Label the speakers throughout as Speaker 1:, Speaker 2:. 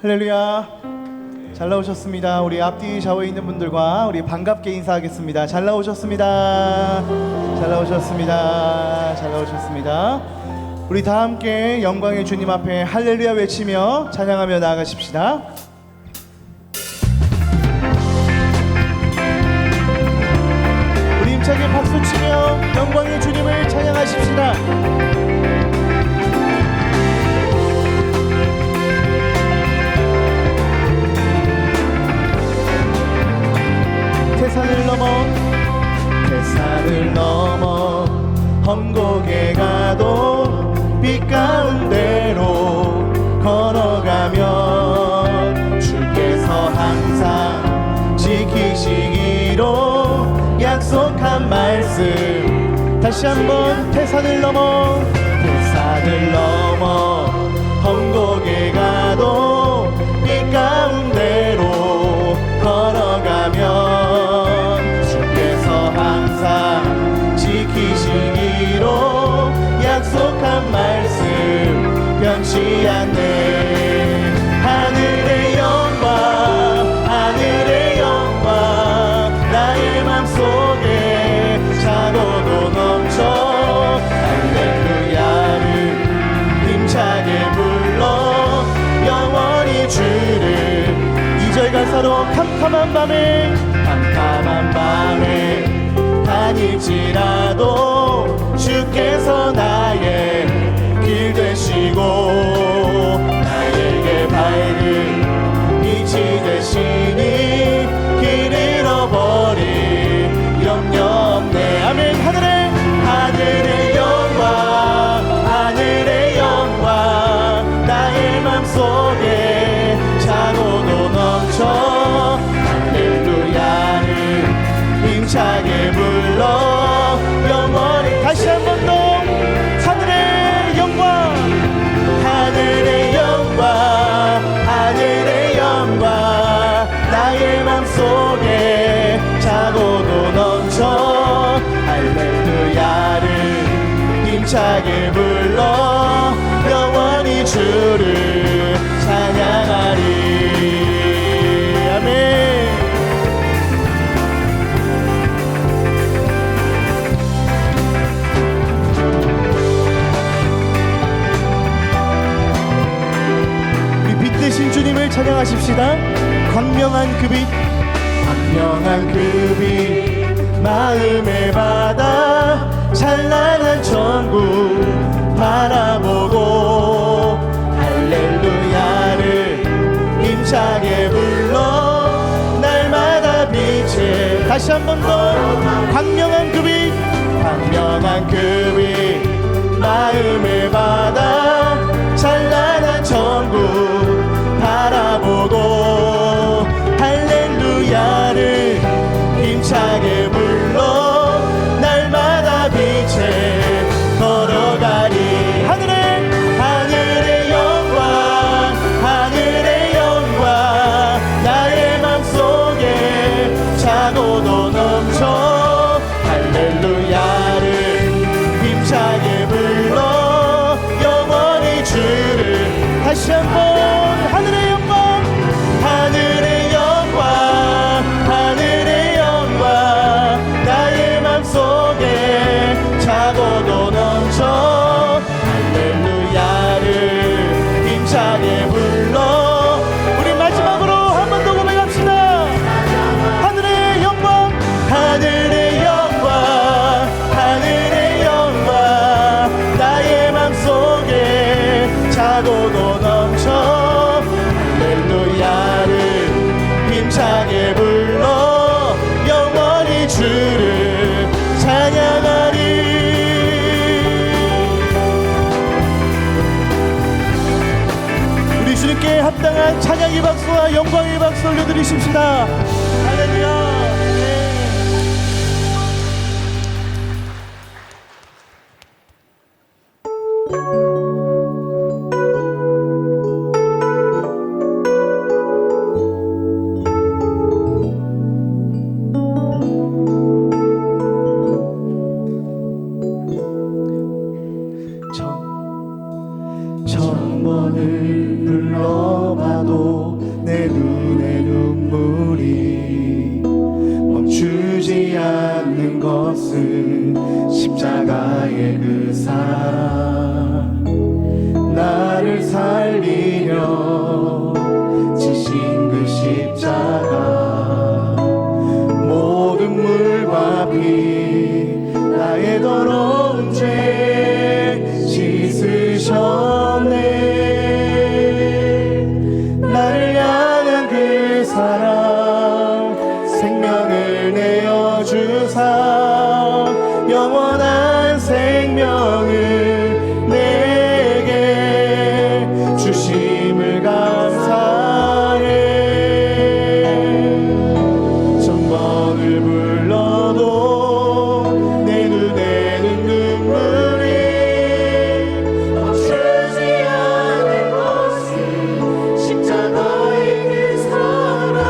Speaker 1: 할렐루야. 잘 나오셨습니다. 우리 앞뒤 좌우에 있는 분들과 우리 반갑게 인사하겠습니다. 잘 나오셨습니다. 잘 나오셨습니다. 잘 나오셨습니다. 우리 다 함께 영광의 주님 앞에 할렐루야 외치며 찬양하며 나아가십시다. 우리 힘차게 박수치며 영광의 주님을 찬양하십시다. 태산을 넘어 험곡에 가도 빛 가운데로 걸어가면 주께서 항상 지키시기로 약속한 말씀. 다시 한번 태산을 넘어 험곡에 가도 빛 가운데로 걸어가면 주께서 항상 지키시기로 약속한 말씀 변치 않네. 하늘의 영광 나의 맘속에 차고도 넘쳐 할렐루야를 힘차게 불러 영원히 주를. 2절 가사로 캄캄한 밤에 다닐지라도 주께서 나의 길 되시고 나에게 밝은 빛이 되시니 길 잃어버린 염려 없네. 아멘. 하늘의 영광 나의 맘속에 차고도 넘쳐 할렐루야를 힘차게 불러 영원히. 다시 한 번 더 하늘의 영광 나의 맘속에 차고도 넘쳐 할렐루야를 힘차게 불러 영원히 주를 찬양하리. 아멘. 되신 주님을 찬양하십시다. 광명한 그 빛 마음의 바다 찬란한 천국 바라보고 할렐루야를 힘차게 불러 날마다 빛에. 다시 한 번 더 광명한 그 빛 마음의 바다 찬란한 천국 바라보고 할렐루야를 힘차게 불러 날마다 빛에 걸어가리. 하늘의 영광 나의 맘속에 차고도 넘쳐 할렐루야를 힘차게 불러 영원히 주를. 다시 한번 하늘의 영광 나의 맘속에 차고도 넘쳐 할렐루야를 힘차게 불러. 우리 마지막으로 한 번 더 고백합시다. 하늘의 영광 나의 맘속에 차고도 넘쳐 할렐루야를 힘차게 불러 영원히 주를 찬양하리. 우리 주님께 합당한 찬양의 박수와 영광의 박수 올려드리십시다. 할렐루야. 천번을 불러봐도 살리려 지신 그 십자가 모든 물과 피 나의 더러운 죄 씻으셨네. 나를 향한 그 사랑 생명을 내어주사 영원한 생명을 내게 주심을 감사해. 천번을 불러도 내 눈에는 눈물이 멈추지 않을 것은 십자가의 그 사랑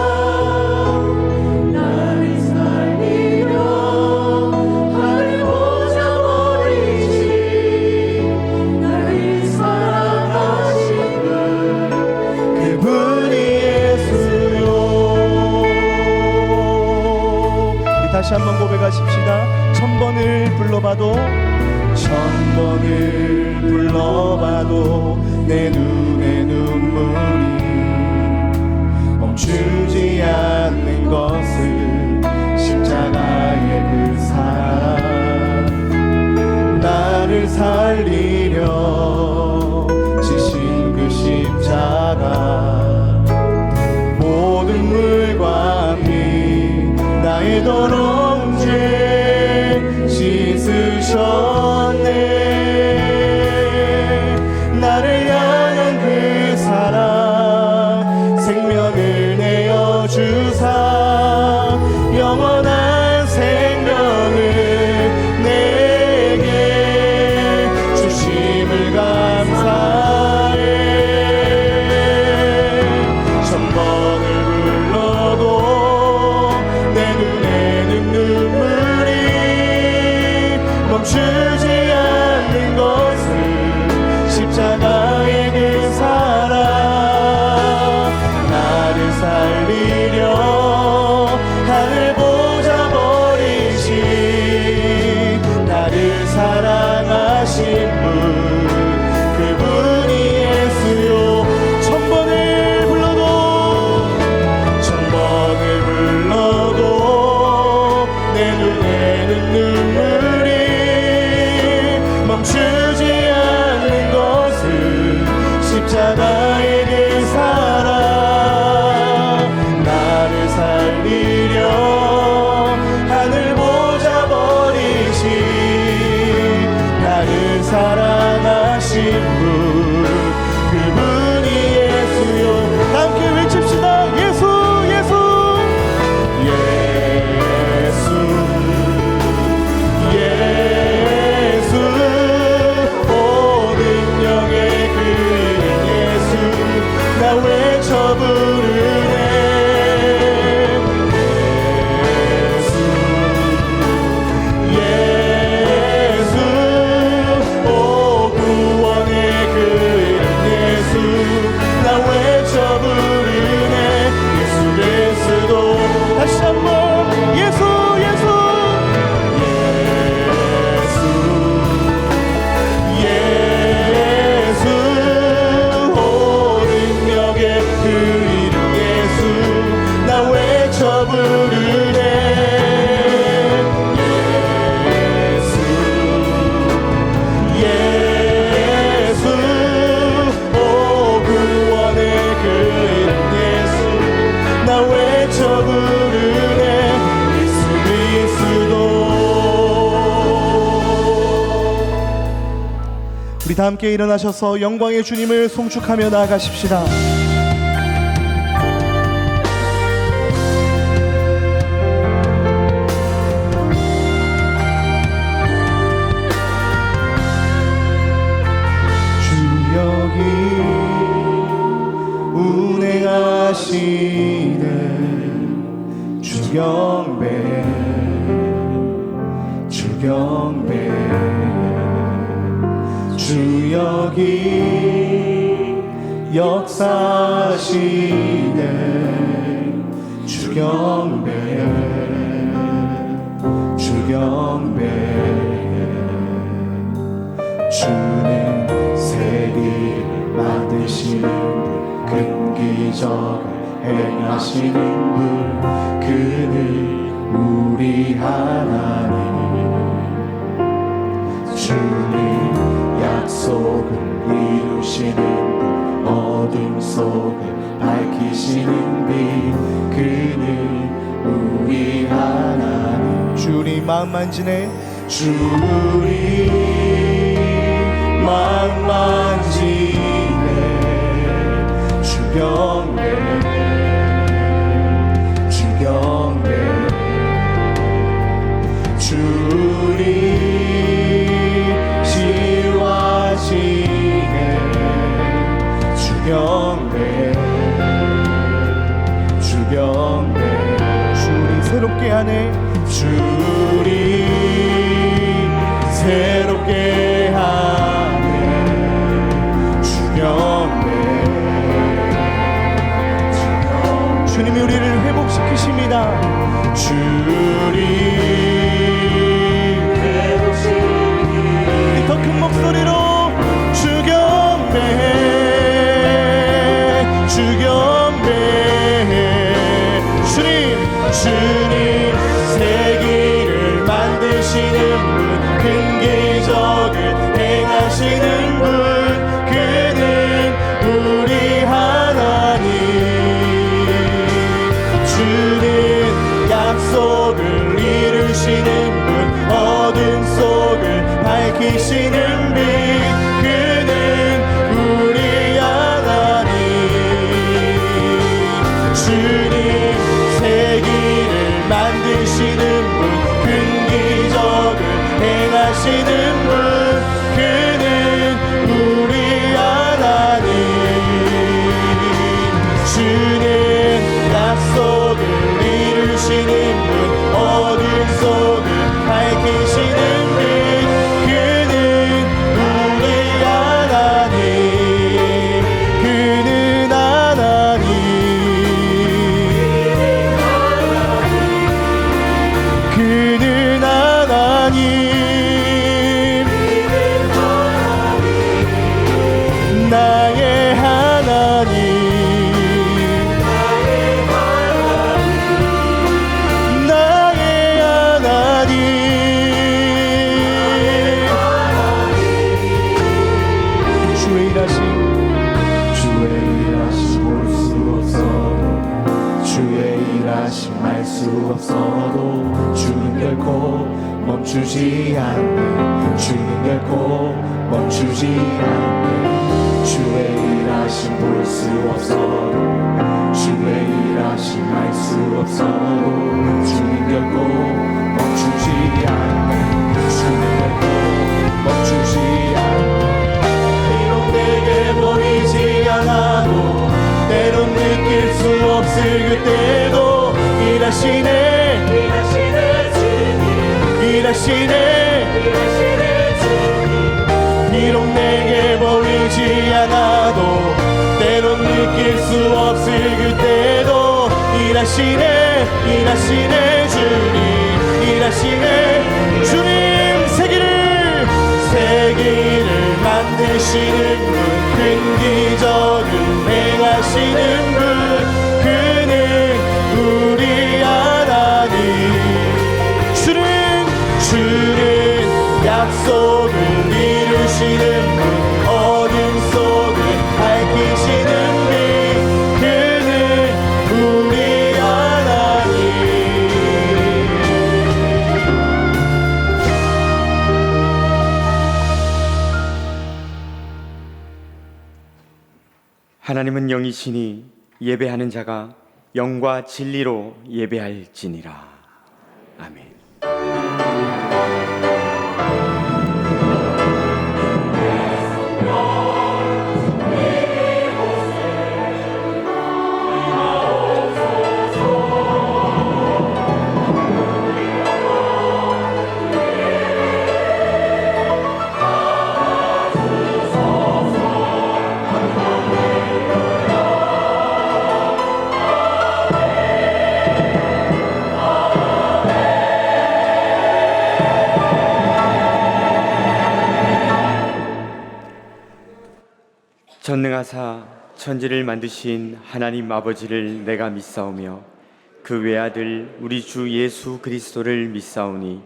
Speaker 1: 나를 살리려 하늘 보자 버리시 나를 사랑하신 분 그분이 예수요. 우리 다시 한번 고백하십시다. 천번을 불러봐도 천번을 불러봐도 내 눈에 눈물이 멈추지 않는 것은 십자가의 그 사랑 나를 살리려 지신 그 십자가 모든 물과 피 나의 더러운 죄 씻으셨네. 나를 향한 그 사랑 생명을 내어주사 영원한 생명을 내게 주심을 감사해. 천번을 불러도 내 눈에는 눈물이 멈추지 않는 것은 십자가의 그 사랑 나를 살리려 하늘 보자 버리신 나를 사랑하신 분 그분이 예수요. 천번을 불러도 내 눈에는 눈물이 멈추지 않는 것은 십자가의 그 사랑 나를 살리려 하늘 보자 버리신 나를 사랑하신 분 그분이 예수요. 함께 외칩시다. 예수 예수 예수 오 능력의 그 이름 예수 나 외쳐 부르네. 예수 오 구원의 그 이름 예수 나 외쳐 부르네. 예수 그리스도 다시 한번 예수 예수 예수 오 능력의 그 이름 예수 나 외쳐 부르네. 예수 오 구원의 그 이름 예수 나 외쳐 부르네. 예수 그리스도. 우리 다 함께 일어나셔서 영광의 주님을 송축하며 나아가십시다. 주 여기 운행하시네 주 경배 주 경배 주 여기 역사하시네 주 경배 주 경배 주는 세리를 만드신 분
Speaker 2: 기적을 행하시는 분 그는 우리 하나님 주님 약속을 이루시는 분 어둠 속을 밝히시는 빛 그는 우리 하나님
Speaker 1: 주님 마음 만지네
Speaker 2: 주님 마음 만지네 주경배 주님 치유하시네 주경배
Speaker 1: 주님 새롭게 하네
Speaker 2: 주님 새롭게 하네 주경배
Speaker 1: 주님이 우리를 회복시키십니다
Speaker 2: 주님 회복시키니
Speaker 1: 더 큰 목소리로 주경배
Speaker 2: 주님 세기를 만드시는 분 큰 기적을 행하시는 분 그는 우리 하나님 주는 약속을 이루시는 분 어둠 속을 밝히시는 빛 그는 우리 하나님 주님 세기를 만드시는 분 큰 기적을 행하시는 분 그는 우리 하나님 주는 약속을 이루시는 분 어둠 속을 밝히시는 빛 그는 우리 하나님 그는 하나님 그는 하나님 나의 하나님 나의 하나님 주의 일하심 볼 수 없어도 주의 일하심 알 수 없어도 주는 결코 멈추지 않네 주는 결코 멈추지 않네 주의 일하심 볼 수 없어도 주의 일하심 알 수 없어도 주는 결코 멈추지 않네 주는 결코 멈추지 않네 비록 내게 보이지 않아도 때론 느낄 수 없을 그때도 일하시네 주님 비록 내게 보이지 않아도 때론 느낄 수 없을 그때도 일하시네 주님 일하시네 주님 세기를 만드시는 분 큰 기적을 행하시는 분 그는 우리 하나님 주는 약속을 이루시는 분 어둠 속을 밝히시는 빛 그는 우리 하나님
Speaker 3: 하나님은 영이시니 예배하는 자가 영과 진리로 예배할지니라. 아멘. 전능하사 천지를 만드신 하나님 아버지를 내가 믿사오며 그 외아들 우리 주 예수 그리스도를 믿사오니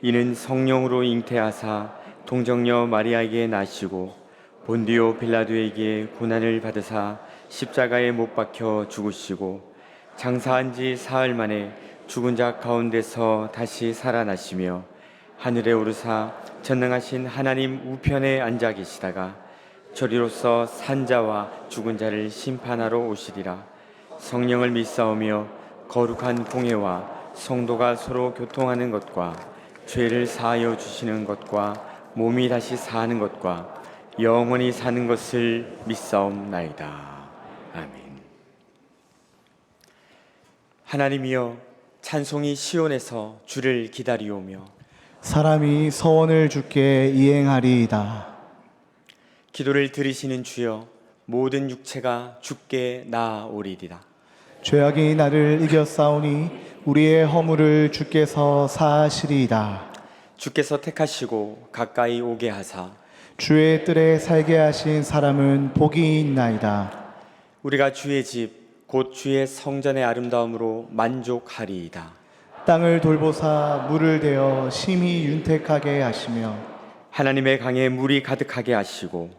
Speaker 3: 이는 성령으로 잉태하사 동정녀 마리아에게 나시고 본디오 빌라도에게 고난을 받으사 십자가에 못 박혀 죽으시고 장사한 지 사흘 만에 죽은 자 가운데서 다시 살아나시며 하늘에 오르사 전능하신 하나님 우편에 앉아 계시다가 저리로서 산자와 죽은 자를 심판하러 오시리라. 성령을 믿사오며 거룩한 공예와 성도가 서로 교통하는 것과 죄를 사하여 주시는 것과 몸이 다시 사는 것과 영원히 사는 것을 믿사옵나이다. 아멘. 하나님이여, 찬송이 시온에서 주를 기다리오며
Speaker 1: 사람이 서원을 주께 이행하리이다.
Speaker 3: 기도를 들으시는 주여, 모든 육체가 주께 나아오리이다.
Speaker 1: 죄악이 나를 이겼사오니 우리의 허물을 주께서 사하시리이다.
Speaker 3: 주께서 택하시고 가까이 오게 하사
Speaker 1: 주의 뜰에 살게 하신 사람은 복이 있나이다.
Speaker 3: 우리가 주의 집 곧 주의 성전의 아름다움으로 만족하리이다.
Speaker 1: 땅을 돌보사 물을 대어 심히 윤택하게 하시며
Speaker 3: 하나님의 강에 물이 가득하게 하시고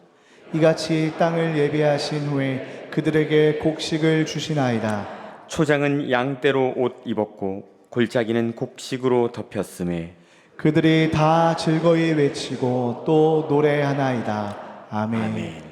Speaker 1: 이같이 땅을 예비하신 후에 그들에게 곡식을 주시나이다.
Speaker 3: 초장은 양떼로 옷 입었고 골짜기는 곡식으로 덮였음에
Speaker 1: 그들이 다 즐거이 외치고 또 노래하나이다. 아멘.
Speaker 3: 아멘.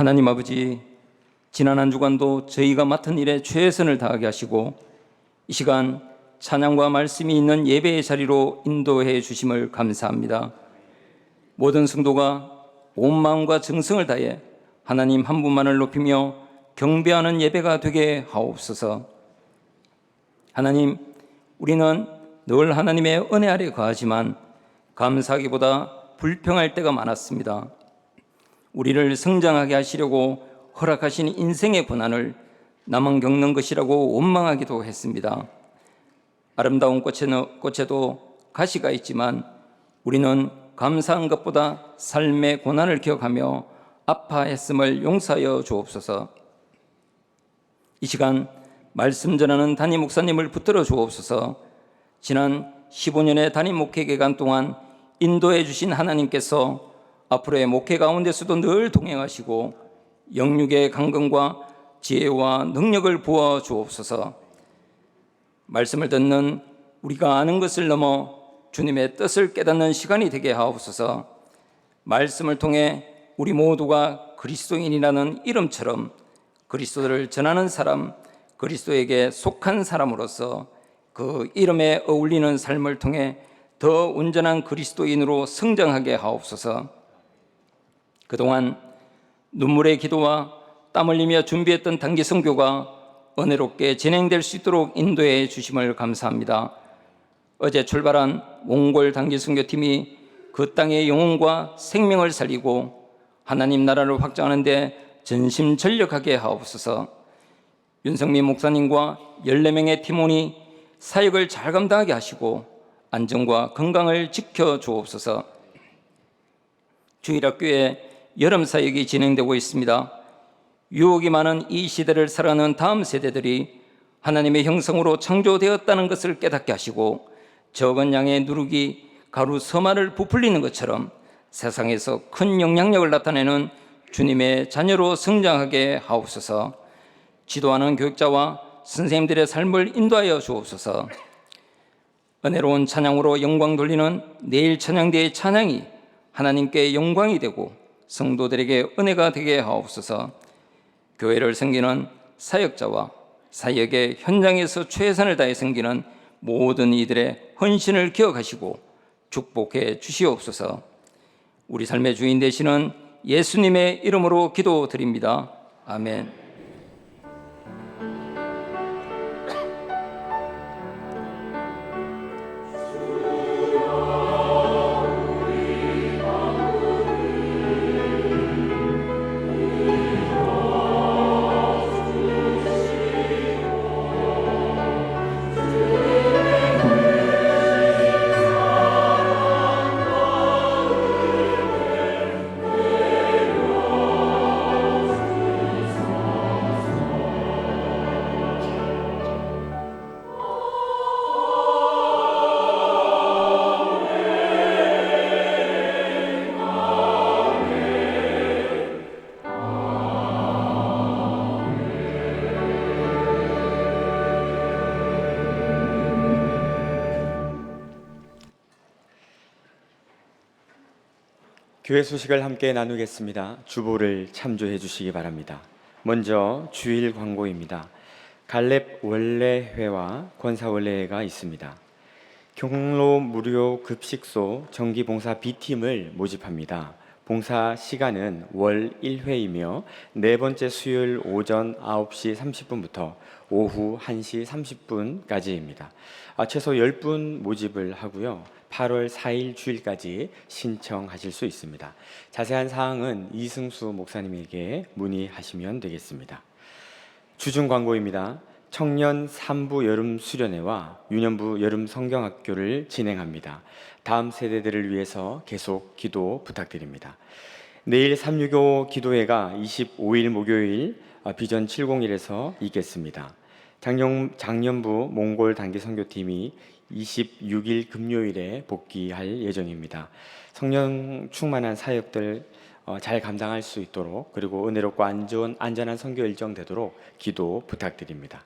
Speaker 4: 하나님 아버지, 지난 한 주간도 저희가 맡은 일에 최선을 다하게 하시고 이 시간 찬양과 말씀이 있는 예배의 자리로 인도해 주심을 감사합니다. 모든 성도가 온 마음과 정성을 다해 하나님 한 분만을 높이며 경배하는 예배가 되게 하옵소서. 하나님, 우리는 늘 하나님의 은혜 아래 거하지만 감사하기보다 불평할 때가 많았습니다. 우리를 성장하게 하시려고 허락하신 인생의 고난을 나만 겪는 것이라고 원망하기도 했습니다. 아름다운 꽃에도 가시가 있지만 우리는 감사한 것보다 삶의 고난을 기억하며 아파했음을 용서하여 주옵소서. 이 시간 말씀 전하는 담임 목사님을 붙들어 주옵소서. 지난 15년의 담임 목회 기간 동안 인도해 주신 하나님께서 앞으로의 목회 가운데서도 늘 동행하시고 영육의 강건과 지혜와 능력을 부어 주옵소서. 말씀을 듣는 우리가 아는 것을 넘어 주님의 뜻을 깨닫는 시간이 되게 하옵소서. 말씀을 통해 우리 모두가 그리스도인이라는 이름처럼 그리스도를 전하는 사람, 그리스도에게 속한 사람으로서 그 이름에 어울리는 삶을 통해 더 온전한 그리스도인으로 성장하게 하옵소서. 그동안 눈물의 기도와 땀 흘리며 준비했던 단기 선교가 은혜롭게 진행될 수 있도록 인도해 주심을 감사합니다. 어제 출발한 몽골 단기 선교팀이 그 땅의 영혼과 생명을 살리고 하나님 나라를 확장하는 데 전심전력하게 하옵소서. 윤성민 목사님과 14명의 팀원이 사역을 잘 감당하게 하시고 안전과 건강을 지켜주옵소서. 주일학교에 여름 사역이 진행되고 있습니다. 유혹이 많은 이 시대를 살아가는 다음 세대들이 하나님의 형성으로 창조되었다는 것을 깨닫게 하시고 적은 양의 누룩이 가루 서말을 부풀리는 것처럼 세상에서 큰 영향력을 나타내는 주님의 자녀로 성장하게 하옵소서. 지도하는 교육자와 선생님들의 삶을 인도하여 주옵소서. 은혜로운 찬양으로 영광 돌리는 내일 찬양대의 찬양이 하나님께 영광이 되고 성도들에게 은혜가 되게 하옵소서. 교회를 섬기는 사역자와 사역의 현장에서 최선을 다해 섬기는 모든 이들의 헌신을 기억하시고 축복해 주시옵소서. 우리 삶의 주인 되시는 예수님의 이름으로 기도드립니다. 아멘.
Speaker 3: 교회 소식을 함께 나누겠습니다. 주보를 참조해 주시기 바랍니다. 먼저 주일 광고입니다. 갈렙 원래회와 권사 원래회가 있습니다. 경로 무료 급식소 정기봉사 B팀을 모집합니다. 봉사 시간은 월 1회이며 네 번째 수요일 오전 9시 30분부터 오후 1시 30분까지입니다. 최소 10분 모집을 하고요. 8월 4일 주일까지 신청하실 수 있습니다. 자세한 사항은 이승수 목사님에게 문의하시면 되겠습니다. 주중 광고입니다. 청년 3부 여름 수련회와 유년부 여름 성경학교를 진행합니다. 다음 세대들을 위해서 계속 기도 부탁드립니다. 내일 365 기도회가 25일 목요일 비전 701에서 있겠습니다. 작년부 몽골 단기 선교팀이 26일 금요일에 복귀할 예정입니다. 성령 충만한 사역들 잘 감당할 수 있도록, 그리고 은혜롭고 안전한 선교 일정 되도록 기도 부탁드립니다.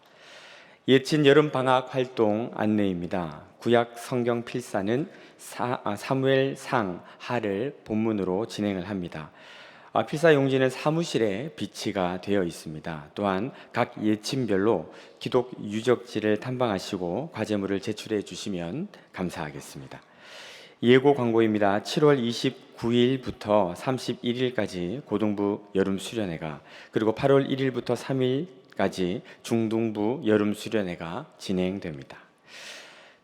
Speaker 3: 예친 여름 방학 활동 안내입니다. 구약 성경 필사는 사무엘상 하를 본문으로 진행을 합니다. 필사 용지는 사무실에 비치가 되어 있습니다. 또한 각 예침별로 기독 유적지를 탐방하시고 과제물을 제출해 주시면 감사하겠습니다. 예고 광고입니다. 7월 29일부터 31일까지 고등부 여름 수련회가, 그리고 8월 1일부터 3일까지 중등부 여름 수련회가 진행됩니다.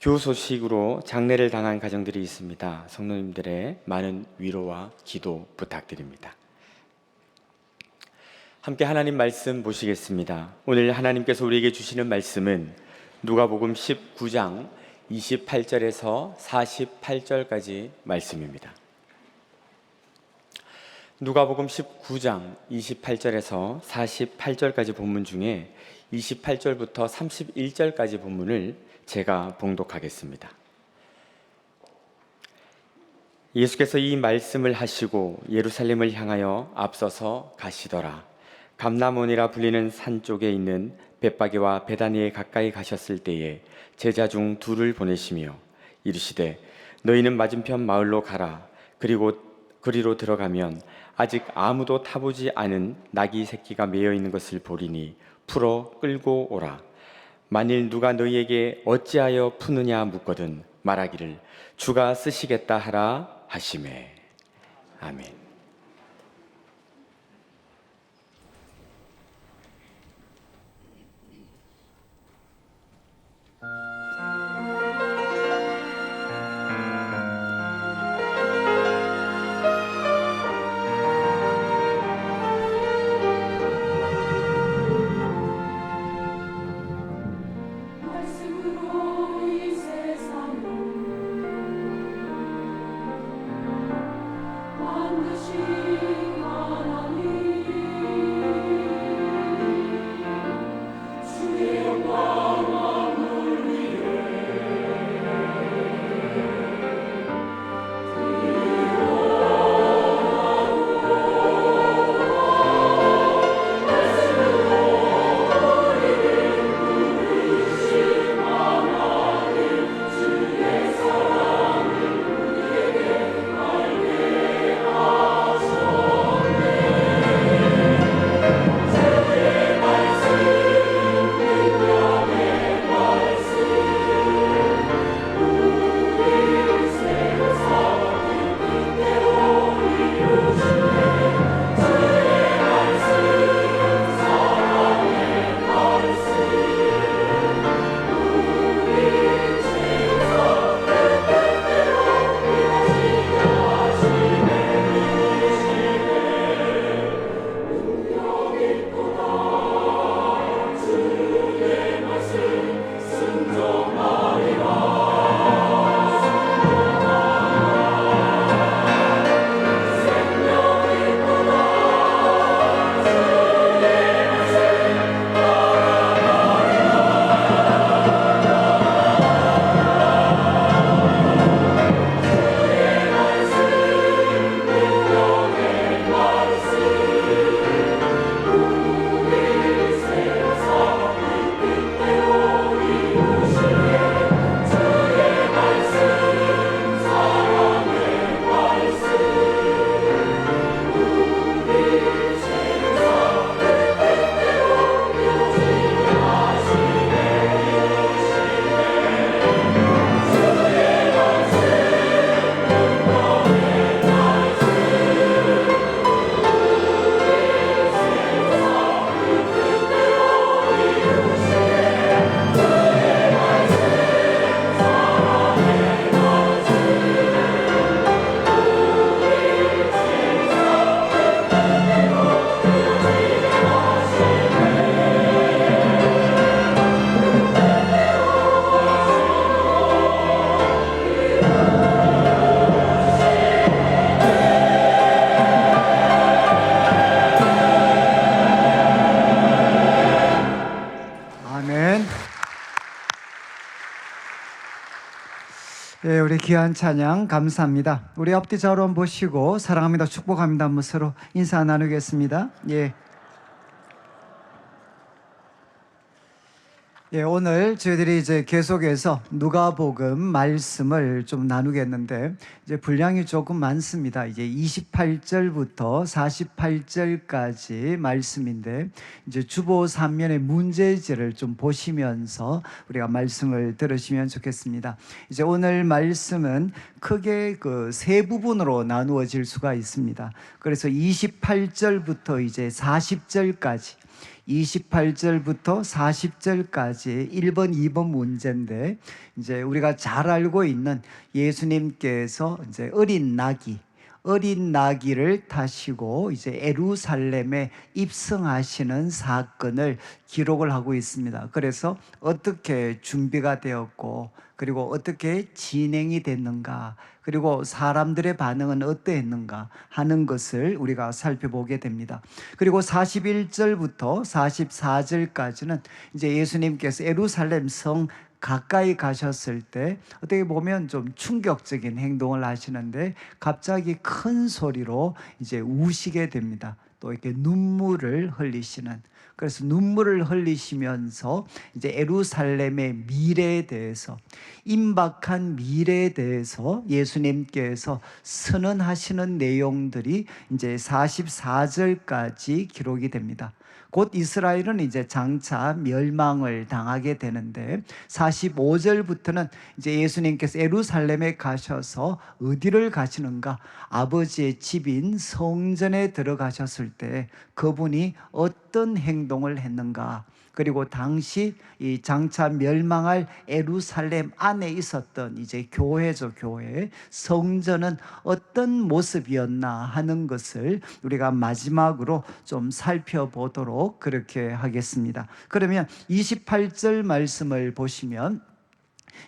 Speaker 3: 교우 소식으로 장례를 당한 가정들이 있습니다. 성도님들의 많은 위로와 기도 부탁드립니다. 함께 하나님 말씀 보시겠습니다. 오늘 하나님께서 우리에게 주시는 말씀은 누가복음 19장 28절에서 48절까지 말씀입니다. 누가복음 19장 28절에서 48절까지 본문 중에 28절부터 31절까지 본문을 제가 봉독하겠습니다. 예수께서 이 말씀을 하시고 예루살렘을 향하여 앞서서 가시더라. 감람원이라 불리는 산 쪽에 있는 벳바게와 베다니에 가까이 가셨을 때에 제자 중 둘을 보내시며 이르시되 너희는 맞은편 마을로 가라. 그리고 그리로 들어가면 아직 아무도 타보지 않은 나귀 새끼가 매여 있는 것을 보리니 풀어 끌고 오라. 만일 누가 너희에게 어찌하여 푸느냐 묻거든 말하기를 주가 쓰시겠다 하라 하시매. 아멘.
Speaker 5: 말씀으로 이 세상을 만드신 하나님 주의 영광을 위해
Speaker 6: 예, 우리 귀한 찬양 감사합니다. 우리 앞뒤 자로 보시고 사랑합니다, 축복합니다 한번 서로 인사 나누겠습니다. 오늘 저희들이 이제 계속해서 누가복음 말씀을 좀 나누겠는데 이제 분량이 조금 많습니다. 이제 28절부터 48절까지 말씀인데 이제 주보 3면의 문제지를 좀 보시면서 우리가 말씀을 들으시면 좋겠습니다. 이제 오늘 말씀은 크게 그 세 부분으로 나누어질 수가 있습니다. 그래서 28절부터 이제 40절까지 28절부터 40절까지 1번, 2번 문제인데 이제 우리가 잘 알고 있는 예수님께서 이제 어린 나귀를 타시고 이제 예루살렘에 입성하시는 사건을 기록을 하고 있습니다. 그래서 어떻게 준비가 되었고 그리고 어떻게 진행이 됐는가, 그리고 사람들의 반응은 어떠했는가 하는 것을 우리가 살펴보게 됩니다. 그리고 41절부터 44절까지는 이제 예수님께서 예루살렘 성 가까이 가셨을 때 어떻게 보면 좀 충격적인 행동을 하시는데 갑자기 큰 소리로 이제 우시게 됩니다. 또 이렇게 눈물을 흘리시는, 그래서 눈물을 흘리시면서 이제 예루살렘의 미래에 대해서, 임박한 미래에 대해서 예수님께서 선언하시는 내용들이 이제 44절까지 기록이 됩니다. 곧 이스라엘은 이제 장차 멸망을 당하게 되는데 45절부터는 이제 예수님께서 예루살렘에 가셔서 어디를 가시는가? 아버지의 집인 성전에 들어가셨을 때 그분이 어떤 행동을 했는가? 그리고 당시 이 장차 멸망할 예루살렘 안에 있었던 이제 교회죠, 교회. 성전은 어떤 모습이었나 하는 것을 우리가 마지막으로 좀 살펴보도록 그렇게 하겠습니다. 그러면 28절 말씀을 보시면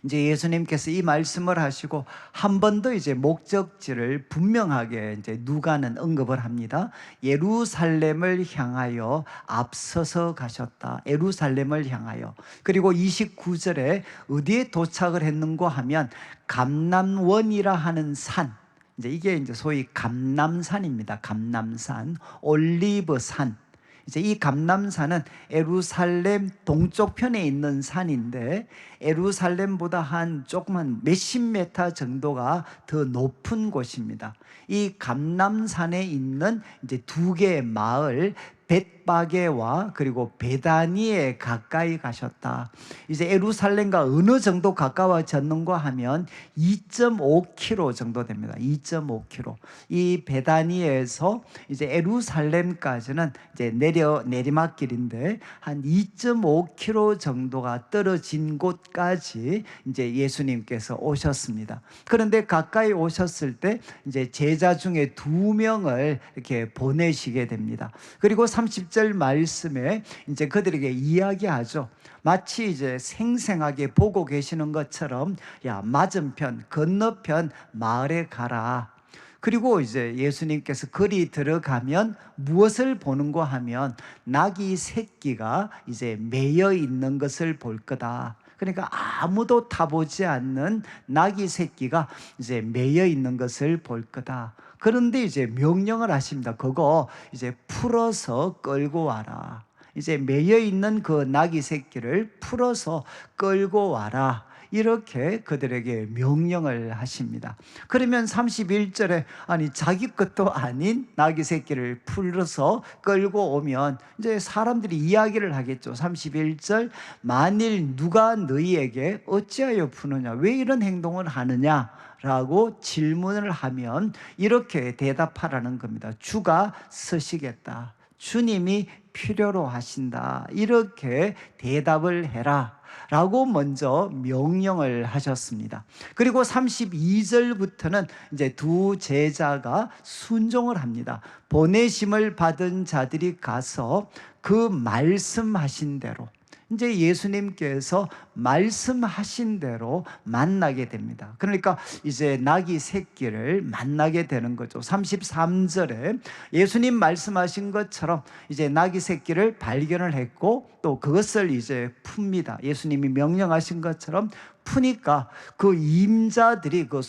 Speaker 6: 이제 예수님께서 이 말씀을 하시고 한 번 더 이제 목적지를 분명하게 이제 누가는 언급을 합니다. 예루살렘을 향하여 앞서서 가셨다. 예루살렘을 향하여. 그리고 29절에 어디에 도착을 했는가 하면 감람원이라 하는 산, 이제 이게 이제 소위 감람산입니다. 감람산, 올리브산. 이제 이 감람산은 예루살렘 동쪽 편에 있는 산인데 예루살렘보다 한 조그만 몇십 미터 정도가 더 높은 곳입니다. 이 감람산에 있는 이제 두 개의 마을, 벳바게와 그리고 베다니에 가까이 가셨다. 이제 예루살렘과 어느 정도 가까워졌는가 하면 2.5km 정도 됩니다. 2.5km. 이 베다니에서 이제 예루살렘까지는 이제 내리막길인데 한 2.5km 정도가 떨어진 곳까지 이제 예수님께서 오셨습니다. 그런데 가까이 오셨을 때 이제 제자 중에 2명을 이렇게 보내시게 됩니다. 그리고 30절 말씀에 이제 그들에게 이야기하죠. 마치 이제 생생하게 보고 계시는 것처럼 야, 맞은편, 건너편 마을에 가라. 그리고 이제 예수님께서 거리 들어가면 무엇을 보는가 하면 나귀 새끼가 이제 매여 있는 것을 볼 거다. 그러니까 아무도 타보지 않는 나귀 새끼가 이제 매여 있는 것을 볼 거다. 그런데 이제 명령을 하십니다. 그거 이제 풀어서 끌고 와라. 이제 매여 있는 그 나귀 새끼를 풀어서 끌고 와라. 이렇게 그들에게 명령을 하십니다. 그러면 31절에 아니 자기 것도 아닌 나귀 새끼를 풀어서 끌고 오면 이제 사람들이 이야기를 하겠죠. 31절 만일 누가 너희에게 어찌하여 푸느냐, 왜 이런 행동을 하느냐 라고 질문을 하면 이렇게 대답하라는 겁니다. 주가 서시겠다. 주님이 필요로 하신다. 이렇게 대답을 해라 라고 먼저 명령을 하셨습니다. 그리고 32절부터는 이제 두 제자가 순종을 합니다. 보내심을 받은 자들이 가서 그 말씀하신 대로, 이제 예수님께서 말씀하신 대로 만나게 됩니다. 그러니까 이제 나귀 새끼를 만나게 되는 거죠. 33절에 예수님 말씀하신 것처럼 이제 나귀 새끼를 발견을 했고 또 그것을 이제 풉니다. 예수님이 명령하신 것처럼 푸니까 그 임자들이, 그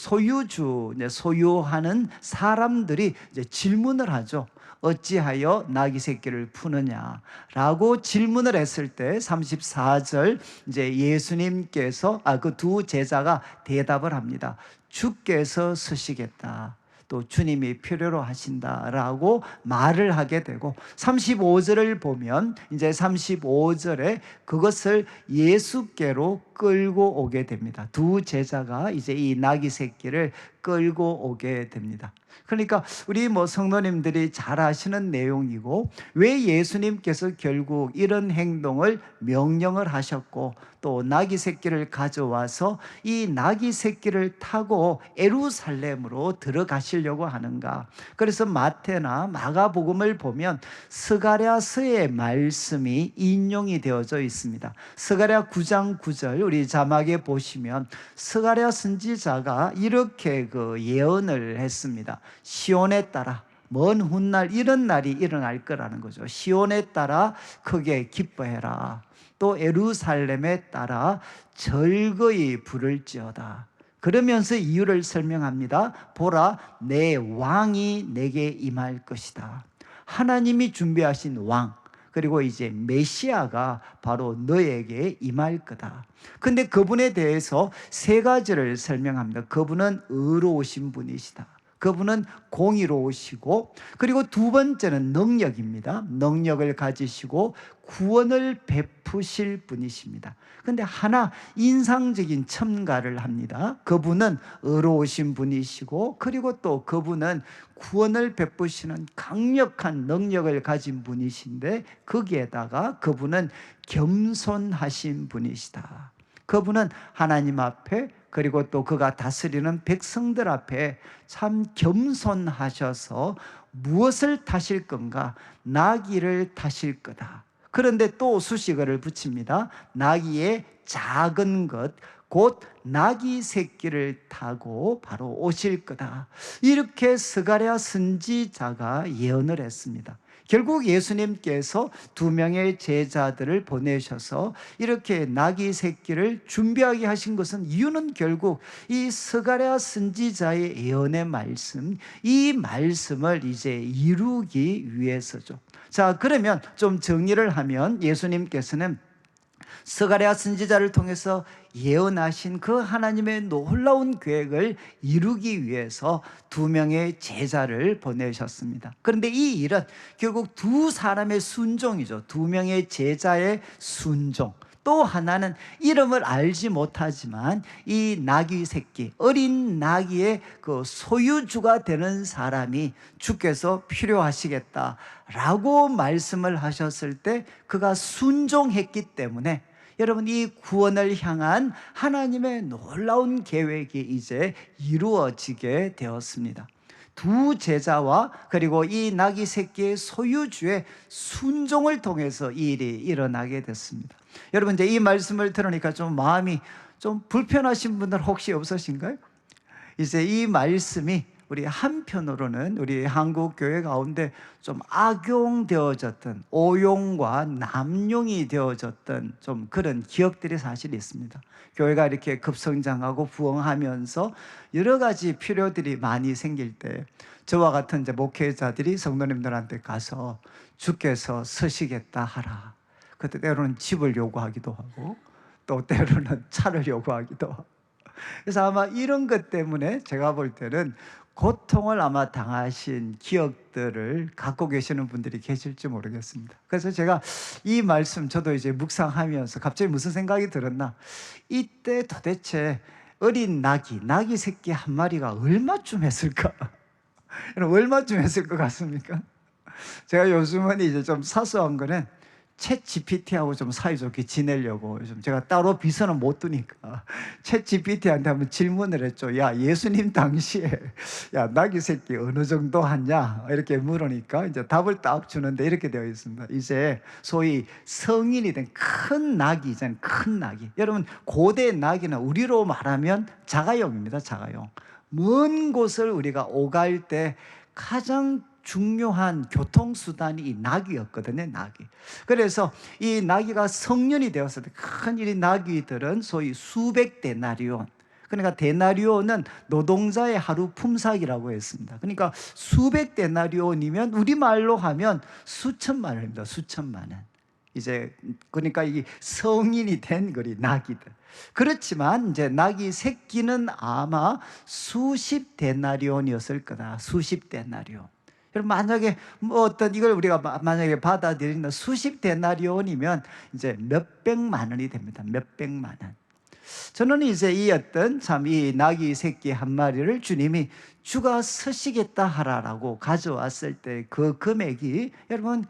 Speaker 6: 소유하는 사람들이 이제 질문을 하죠. 어찌하여 나귀 새끼를 푸느냐 라고 질문을 했을 때 34절 이제 예수님께서 그 두 제자가 대답을 합니다. 주께서 서시겠다. 또 주님이 필요로 하신다라고 말을 하게 되고 35절을 보면 이제 35절에 그것을 예수께로 끌고 오게 됩니다. 두 제자가 이제 이 나귀 새끼를 끌고 오게 됩니다. 그러니까 우리 성도님들이 잘 아시는 내용이고, 왜 예수님께서 결국 이런 행동을 명령을 하셨고 또 나귀 새끼를 가져와서 이 나귀 새끼를 타고 예루살렘으로 들어가시려고 하는가? 그래서 마태나 마가복음을 보면 스가랴서의 말씀이 인용이 되어져 있습니다. 스가랴 9장 9절 우리 자막에 보시면 스가랴 선지자가 이렇게 그 예언을 했습니다. 시온에 따라 먼 훗날 이런 날이 일어날 거라는 거죠. 시온에 따라 크게 기뻐해라. 또 예루살렘에 따라 절거이 부를지어다. 그러면서 이유를 설명합니다. 보라, 내 왕이 내게 임할 것이다. 하나님이 준비하신 왕, 그리고 이제 메시아가 바로 너에게 임할 거다. 근데 그분에 대해서 세 가지를 설명합니다. 그분은 의로우신 분이시다. 그분은 공의로우시고, 그리고 두 번째는 능력입니다. 능력을 가지시고 구원을 베푸실 분이십니다. 근데 하나 인상적인 첨가를 합니다. 그분은 의로우신 분이시고, 그리고 또 그분은 구원을 베푸시는 강력한 능력을 가진 분이신데, 거기에다가 그분은 겸손하신 분이시다. 그분은 하나님 앞에, 그리고 또 그가 다스리는 백성들 앞에 참 겸손하셔서 무엇을 타실 건가? 나귀를 타실 거다. 그런데 또 수식어를 붙입니다. 나귀의 작은 것, 곧 나귀 새끼를 타고 바로 오실 거다. 이렇게 스가랴 선지자가 예언을 했습니다. 결국 예수님께서 2명의 제자들을 보내셔서 이렇게 나귀 새끼를 준비하게 하신 것은, 이유는 결국 이 스가랴 선지자의 예언의 말씀, 이 말씀을 이제 이루기 위해서죠. 자, 그러면 좀 정리를 하면, 예수님께서는 스가랴 선지자를 통해서 예언하신 그 하나님의 놀라운 계획을 이루기 위해서 2명의 제자를 보내셨습니다. 그런데 이 일은 결국 두 사람의 순종이죠. 2명의 제자의 순종. 또 하나는 이름을 알지 못하지만 이 나귀 새끼, 어린 나귀의 그 소유주가 되는 사람이 주께서 필요하시겠다라고 말씀을 하셨을 때 그가 순종했기 때문에, 여러분, 이 구원을 향한 하나님의 놀라운 계획이 이제 이루어지게 되었습니다. 두 제자와 그리고 이 나귀 새끼의 소유주의 순종을 통해서 이 일이 일어나게 됐습니다. 여러분, 이제 이 말씀을 들으니까 좀 마음이 좀 불편하신 분들 혹시 없으신가요? 이제 이 말씀이 우리 한편으로는 우리 한국 교회 가운데 좀 악용되어졌던, 오용과 남용이 되어졌던 좀 그런 기억들이 사실 있습니다. 교회가 이렇게 급성장하고 부흥하면서 여러 가지 필요들이 많이 생길 때 저와 같은 이제 목회자들이 성도님들한테 가서 주께서 서시겠다 하라. 그때 때로는 집을 요구하기도 하고 또 때로는 차를 요구하기도 하고, 그래서 아마 이런 것 때문에 제가 볼 때는 고통을 아마 당하신 기억들을 갖고 계시는 분들이 계실지 모르겠습니다. 그래서 제가 이 말씀 저도 이제 묵상하면서 갑자기 무슨 생각이 들었나, 이때 도대체 어린 나귀 새끼 한 마리가 얼마쯤 했을까? 얼마쯤 했을 것 같습니까? 제가 요즘은 이제 좀 사소한 거는 챗 GPT하고 좀 사이좋게 지내려고 요즘 제가 따로 비서는 못 두니까 챗 GPT한테 한번 질문을 했죠. 야, 예수님 당시에 야, 나귀 새끼 어느 정도 하냐? 이렇게 물으니까 이제 답을 딱 주는데 이렇게 되어 있습니다. 이제 소위 성인이 된 큰 나귀잖아요. 큰 나귀. 여러분, 고대 나귀는 우리로 말하면 자가용입니다. 자가용. 먼 곳을 우리가 오갈 때 가장 중요한 교통수단이 이 나귀였거든요. 나귀. 그래서 이 나귀가 성년이 되었을 때 큰 이 나귀들은 소위 수백 데나리온, 그러니까 데나리온은 노동자의 하루 품삯이라고 했습니다. 그러니까 수백 데나리온이면 우리말로 하면 수천만 원입니다. 수천만 원. 이제 그러니까 이 성인이 된 거리 나귀들. 그렇지만 이제 나귀 새끼는 아마 수십 데나리온이었을 거다. 수십 데나리온. 여러분, 만약에 뭐 어떤 이걸 우리가 만약에 받아들인다, 수십 데나리온이면 이제 몇백만 원이 됩니다. 몇백만 원. 저는 이제 이 어떤 참 이 나귀 새끼 한 마리를 주님이 주가 서시겠다 하라라고 가져왔을 때 그 금액이 여러분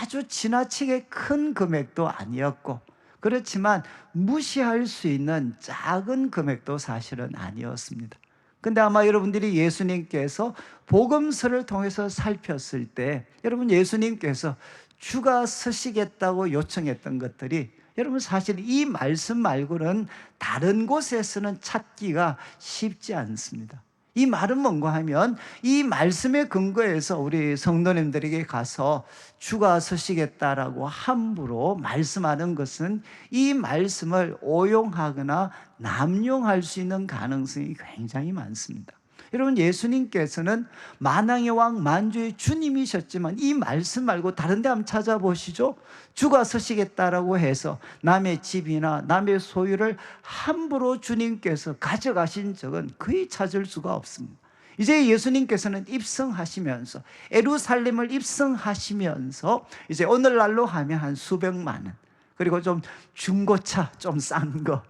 Speaker 6: 아주 지나치게 큰 금액도 아니었고, 그렇지만 무시할 수 있는 작은 금액도 사실은 아니었습니다. 근데 아마 여러분들이 예수님께서 복음서를 통해서 살폈을 때 여러분, 예수님께서 주가 서시겠다고 요청했던 것들이 여러분 사실 이 말씀 말고는 다른 곳에서는 찾기가 쉽지 않습니다. 이 말은 뭔가 하면 이 말씀의 근거에서 우리 성도님들에게 가서 주가 서시겠다라고 함부로 말씀하는 것은 이 말씀을 오용하거나 남용할 수 있는 가능성이 굉장히 많습니다. 여러분, 예수님께서는 만왕의 왕 만주의 주님이셨지만 이 말씀 말고 다른 데 한번 찾아보시죠. 주가 서시겠다라고 해서 남의 집이나 남의 소유를 함부로 주님께서 가져가신 적은 거의 찾을 수가 없습니다. 이제 예수님께서는 입성하시면서 예루살렘을 입성하시면서 이제 오늘날로 하면 한 수백만 원, 그리고 좀 중고차 좀 싼 거,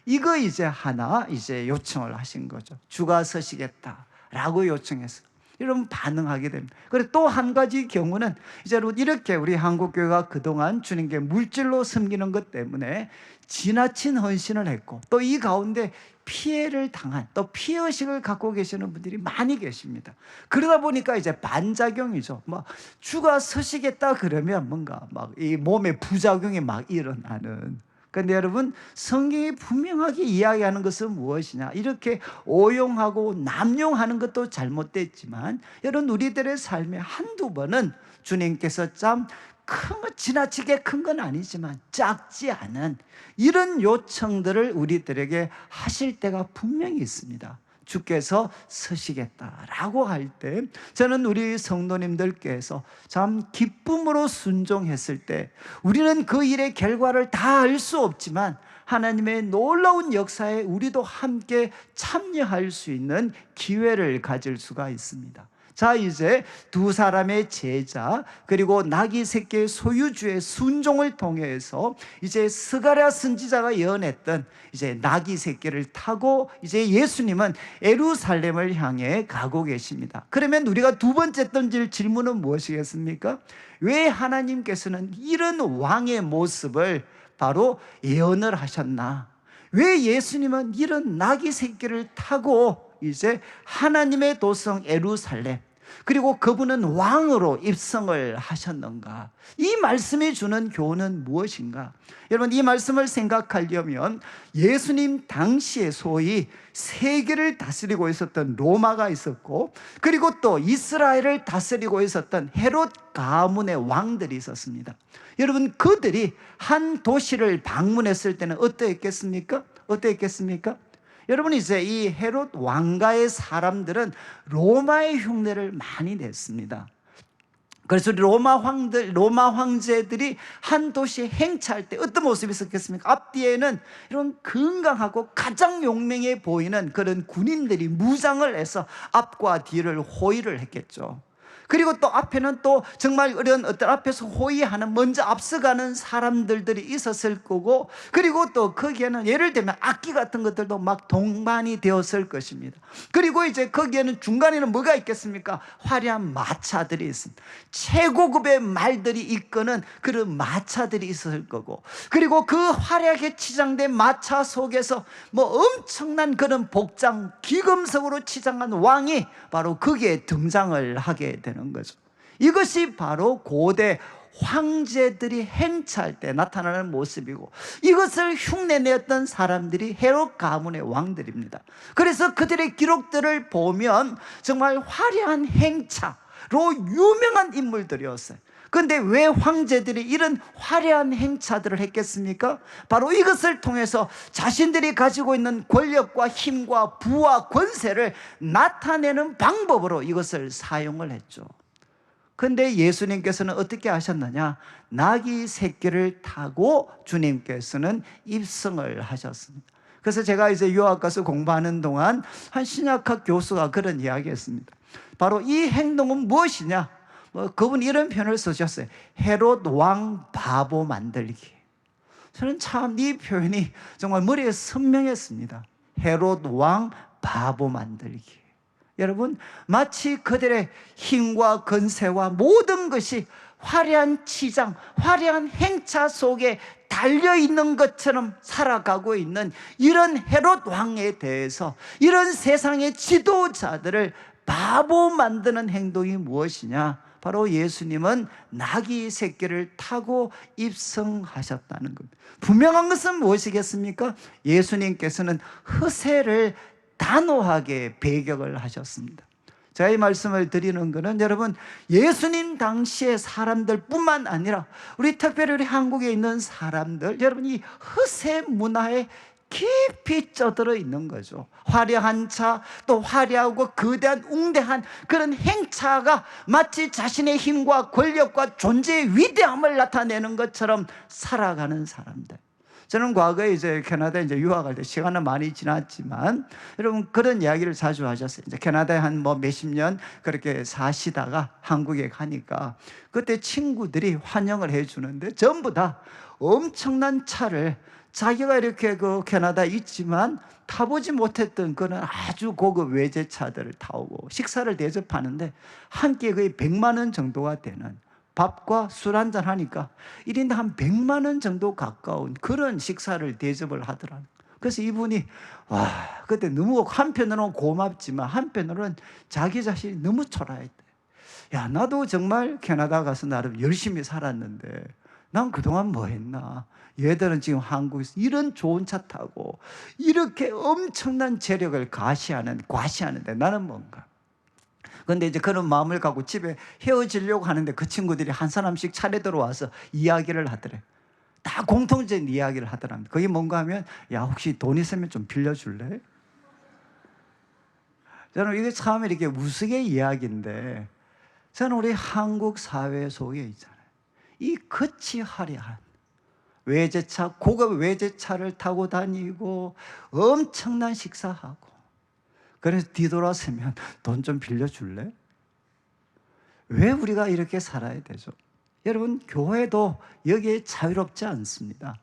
Speaker 6: 이거 이제 하나 이제 요청을 하신 거죠. 주가 서시겠다라고 요청해서 여러분 반응하게 됩니다. 그리고 또 한 가지 경우는 이제 이렇게 우리 한국교회가 그동안 주님께 물질로 섬기는 것 때문에 지나친 헌신을 했고 또 이 가운데 피해를 당한 또 피해의식을 갖고 계시는 분들이 많이 계십니다. 그러다 보니까 이제 반작용이죠. 막 주가 서시겠다 그러면 뭔가 막 이 몸에 부작용이 막 일어나는. 그런데 여러분, 성경이 분명하게 이야기하는 것은 무엇이냐, 이렇게 오용하고 남용하는 것도 잘못됐지만 여러분, 우리들의 삶에 한두 번은 주님께서 참 큰 거, 지나치게 큰 건 아니지만 작지 않은 이런 요청들을 우리들에게 하실 때가 분명히 있습니다. 주께서 서시겠다라고 할 때 저는 우리 성도님들께서 참 기쁨으로 순종했을 때 우리는 그 일의 결과를 다 알 수 없지만 하나님의 놀라운 역사에 우리도 함께 참여할 수 있는 기회를 가질 수가 있습니다. 자, 이제 두 사람의 제자 그리고 나귀 새끼의 소유주의 순종을 통해서 이제 스가랴 선지자가 예언했던 이제 나귀 새끼를 타고 이제 예수님은 예루살렘을 향해 가고 계십니다. 그러면 우리가 두 번째 던질 질문은 무엇이겠습니까? 왜 하나님께서는 이런 왕의 모습을 바로 예언을 하셨나? 왜 예수님은 이런 나귀 새끼를 타고 이제 하나님의 도성 예루살렘, 그리고 그분은 왕으로 입성을 하셨는가? 이 말씀이 주는 교훈은 무엇인가? 여러분, 이 말씀을 생각하려면 예수님 당시에 소위 세계를 다스리고 있었던 로마가 있었고, 그리고 또 이스라엘을 다스리고 있었던 헤롯 가문의 왕들이 있었습니다. 여러분, 그들이 한 도시를 방문했을 때는 어떠했겠습니까? 어떠했겠습니까? 여러분, 이제 이 헤롯 왕가의 사람들은 로마의 흉내를 많이 냈습니다. 그래서 로마 황제들이 한 도시에 행차할 때 어떤 모습이 있었겠습니까? 앞뒤에는 이런 건강하고 가장 용맹해 보이는 그런 군인들이 무장을 해서 앞과 뒤를 호위를 했겠죠. 그리고 또 앞에는 또 정말 이런 어떤 앞에서 호위하는 먼저 앞서가는 사람들이 있었을 거고, 그리고 또 거기에는 예를 들면 악기 같은 것들도 막 동반이 되었을 것입니다. 그리고 이제 거기에는 중간에는 뭐가 있겠습니까? 화려한 마차들이 있습니다. 최고급의 말들이 이끄는 그런 마차들이 있었을 거고, 그리고 그 화려하게 치장된 마차 속에서 뭐 엄청난 그런 복장, 기금석으로 치장한 왕이 바로 거기에 등장을 하게 되는 거죠. 이것이 바로 고대 황제들이 행차할 때 나타나는 모습이고, 이것을 흉내내었던 사람들이 헤롯 가문의 왕들입니다. 그래서 그들의 기록들을 보면 정말 화려한 행차로 유명한 인물들이었어요. 그런데 왜 황제들이 이런 화려한 행차들을 했겠습니까? 바로 이것을 통해서 자신들이 가지고 있는 권력과 힘과 부와 권세를 나타내는 방법으로 이것을 사용을 했죠. 그런데 예수님께서는 어떻게 하셨느냐? 나귀 새끼를 타고 주님께서는 입성을 하셨습니다. 그래서 제가 이제 유학 가서 공부하는 동안 한 신약학 교수가 그런 이야기했습니다. 바로 이 행동은 무엇이냐? 그분이 이런 표현을 쓰셨어요. 헤롯 왕 바보 만들기. 저는 참 이 표현이 정말 머리에 선명했습니다. 헤롯 왕 바보 만들기. 여러분, 마치 그들의 힘과 건세와 모든 것이 화려한 치장, 화려한 행차 속에 달려있는 것처럼 살아가고 있는 이런 헤롯 왕에 대해서 이런 세상의 지도자들을 바보 만드는 행동이 무엇이냐? 바로 예수님은 나귀 새끼를 타고 입성하셨다는 겁니다. 분명한 것은 무엇이겠습니까? 예수님께서는 허세를 단호하게 배격을 하셨습니다. 제가 이 말씀을 드리는 것은 여러분, 예수님 당시의 사람들뿐만 아니라 우리 특별히 우리 한국에 있는 사람들, 여러분 이 허세 문화에 깊이 쩌들어 있는 거죠. 화려한 차, 또 화려하고 거대한 웅대한 그런 행차가 마치 자신의 힘과 권력과 존재의 위대함을 나타내는 것처럼 살아가는 사람들. 저는 과거에 이제 캐나다에 이제 유학할 때 시간은 많이 지났지만 여러분 그런 이야기를 자주 하셨어요. 이제 캐나다에 한 뭐 몇십 년 그렇게 사시다가 한국에 가니까 그때 친구들이 환영을 해 주는데 전부 다 엄청난 차를 자기가 이렇게 그 캐나다에 있지만 타보지 못했던 그런 아주 고급 외제차들을 타오고 식사를 대접하는데 한 끼에 거의 100만 원 정도가 되는, 밥과 술 한잔 하니까 1인당 한 100만 원 정도 가까운 그런 식사를 대접을 하더라고요. 그래서 이분이 와, 그때 너무 한편으로는 고맙지만 한편으로는 자기 자신이 너무 초라했대. 야, 나도 정말 캐나다 가서 나름 열심히 살았는데 난 그동안 뭐 했나? 얘들은 지금 한국에서 이런 좋은 차 타고 이렇게 엄청난 재력을 과시하는데 나는 뭔가? 근데 이제 그런 마음을 갖고 집에 헤어지려고 하는데 그 친구들이 한 사람씩 차례 들어와서 이야기를 하더래. 다 공통적인 이야기를 하더랍니다. 그게 뭔가 하면, 야, 혹시 돈 있으면 좀 빌려줄래? 저는 이게 참 이렇게 우스개 이야기인데, 저는 우리 한국 사회 속에 있잖아요. 이 거치 화려한 외제차, 고급 외제차를 타고 다니고 엄청난 식사하고, 그래서 뒤돌아서면 돈 좀 빌려줄래? 왜 우리가 이렇게 살아야 되죠? 여러분, 교회도 여기에 자유롭지 않습니다.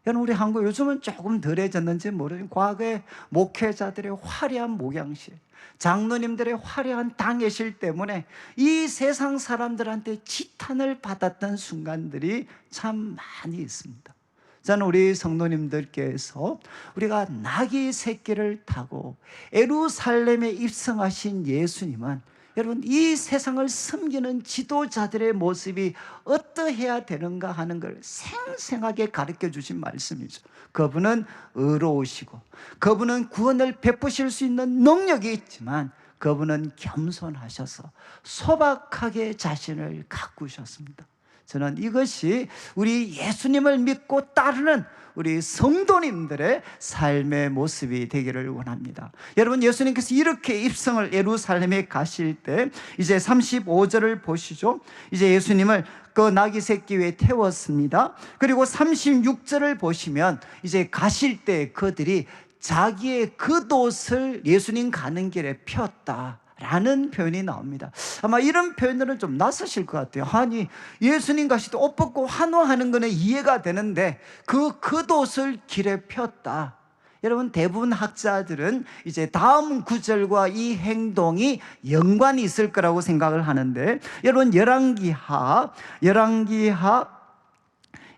Speaker 6: 여러분, 우리 한국 요즘은 조금 덜해졌는지 모르지만 과거에 목회자들의 화려한 목양실, 장로님들의 화려한 당회실 때문에 이 세상 사람들한테 지탄을 받았던 순간들이 참 많이 있습니다. 저는 우리 성도님들께서 우리가 나귀 새끼를 타고 예루살렘에 입성하신 예수님은 여러분 이 세상을 섬기는 지도자들의 모습이 어떠해야 되는가 하는 걸 생생하게 가르쳐 주신 말씀이죠. 그분은 의로우시고 그분은 구원을 베푸실 수 있는 능력이 있지만 그분은 겸손하셔서 소박하게 자신을 가꾸셨습니다. 저는 이것이 우리 예수님을 믿고 따르는 우리 성도님들의 삶의 모습이 되기를 원합니다. 여러분, 예수님께서 이렇게 입성을 예루살렘에 가실 때 이제 35절을 보시죠. 이제 예수님을 그 나귀 새끼 위에 태웠습니다. 그리고 36절을 보시면 이제 가실 때 그들이 자기의 겉옷을 예수님 가는 길에 폈다 라는 표현이 나옵니다. 아마 이런 표현들은 좀 낯서실 것 같아요. 아니, 예수님 가실 때 옷 벗고 환호하는 거는 이해가 되는데 그 겉옷을 길에 폈다. 여러분, 대부분 학자들은 이제 다음 구절과 이 행동이 연관이 있을 거라고 생각을 하는데, 여러분 열왕기하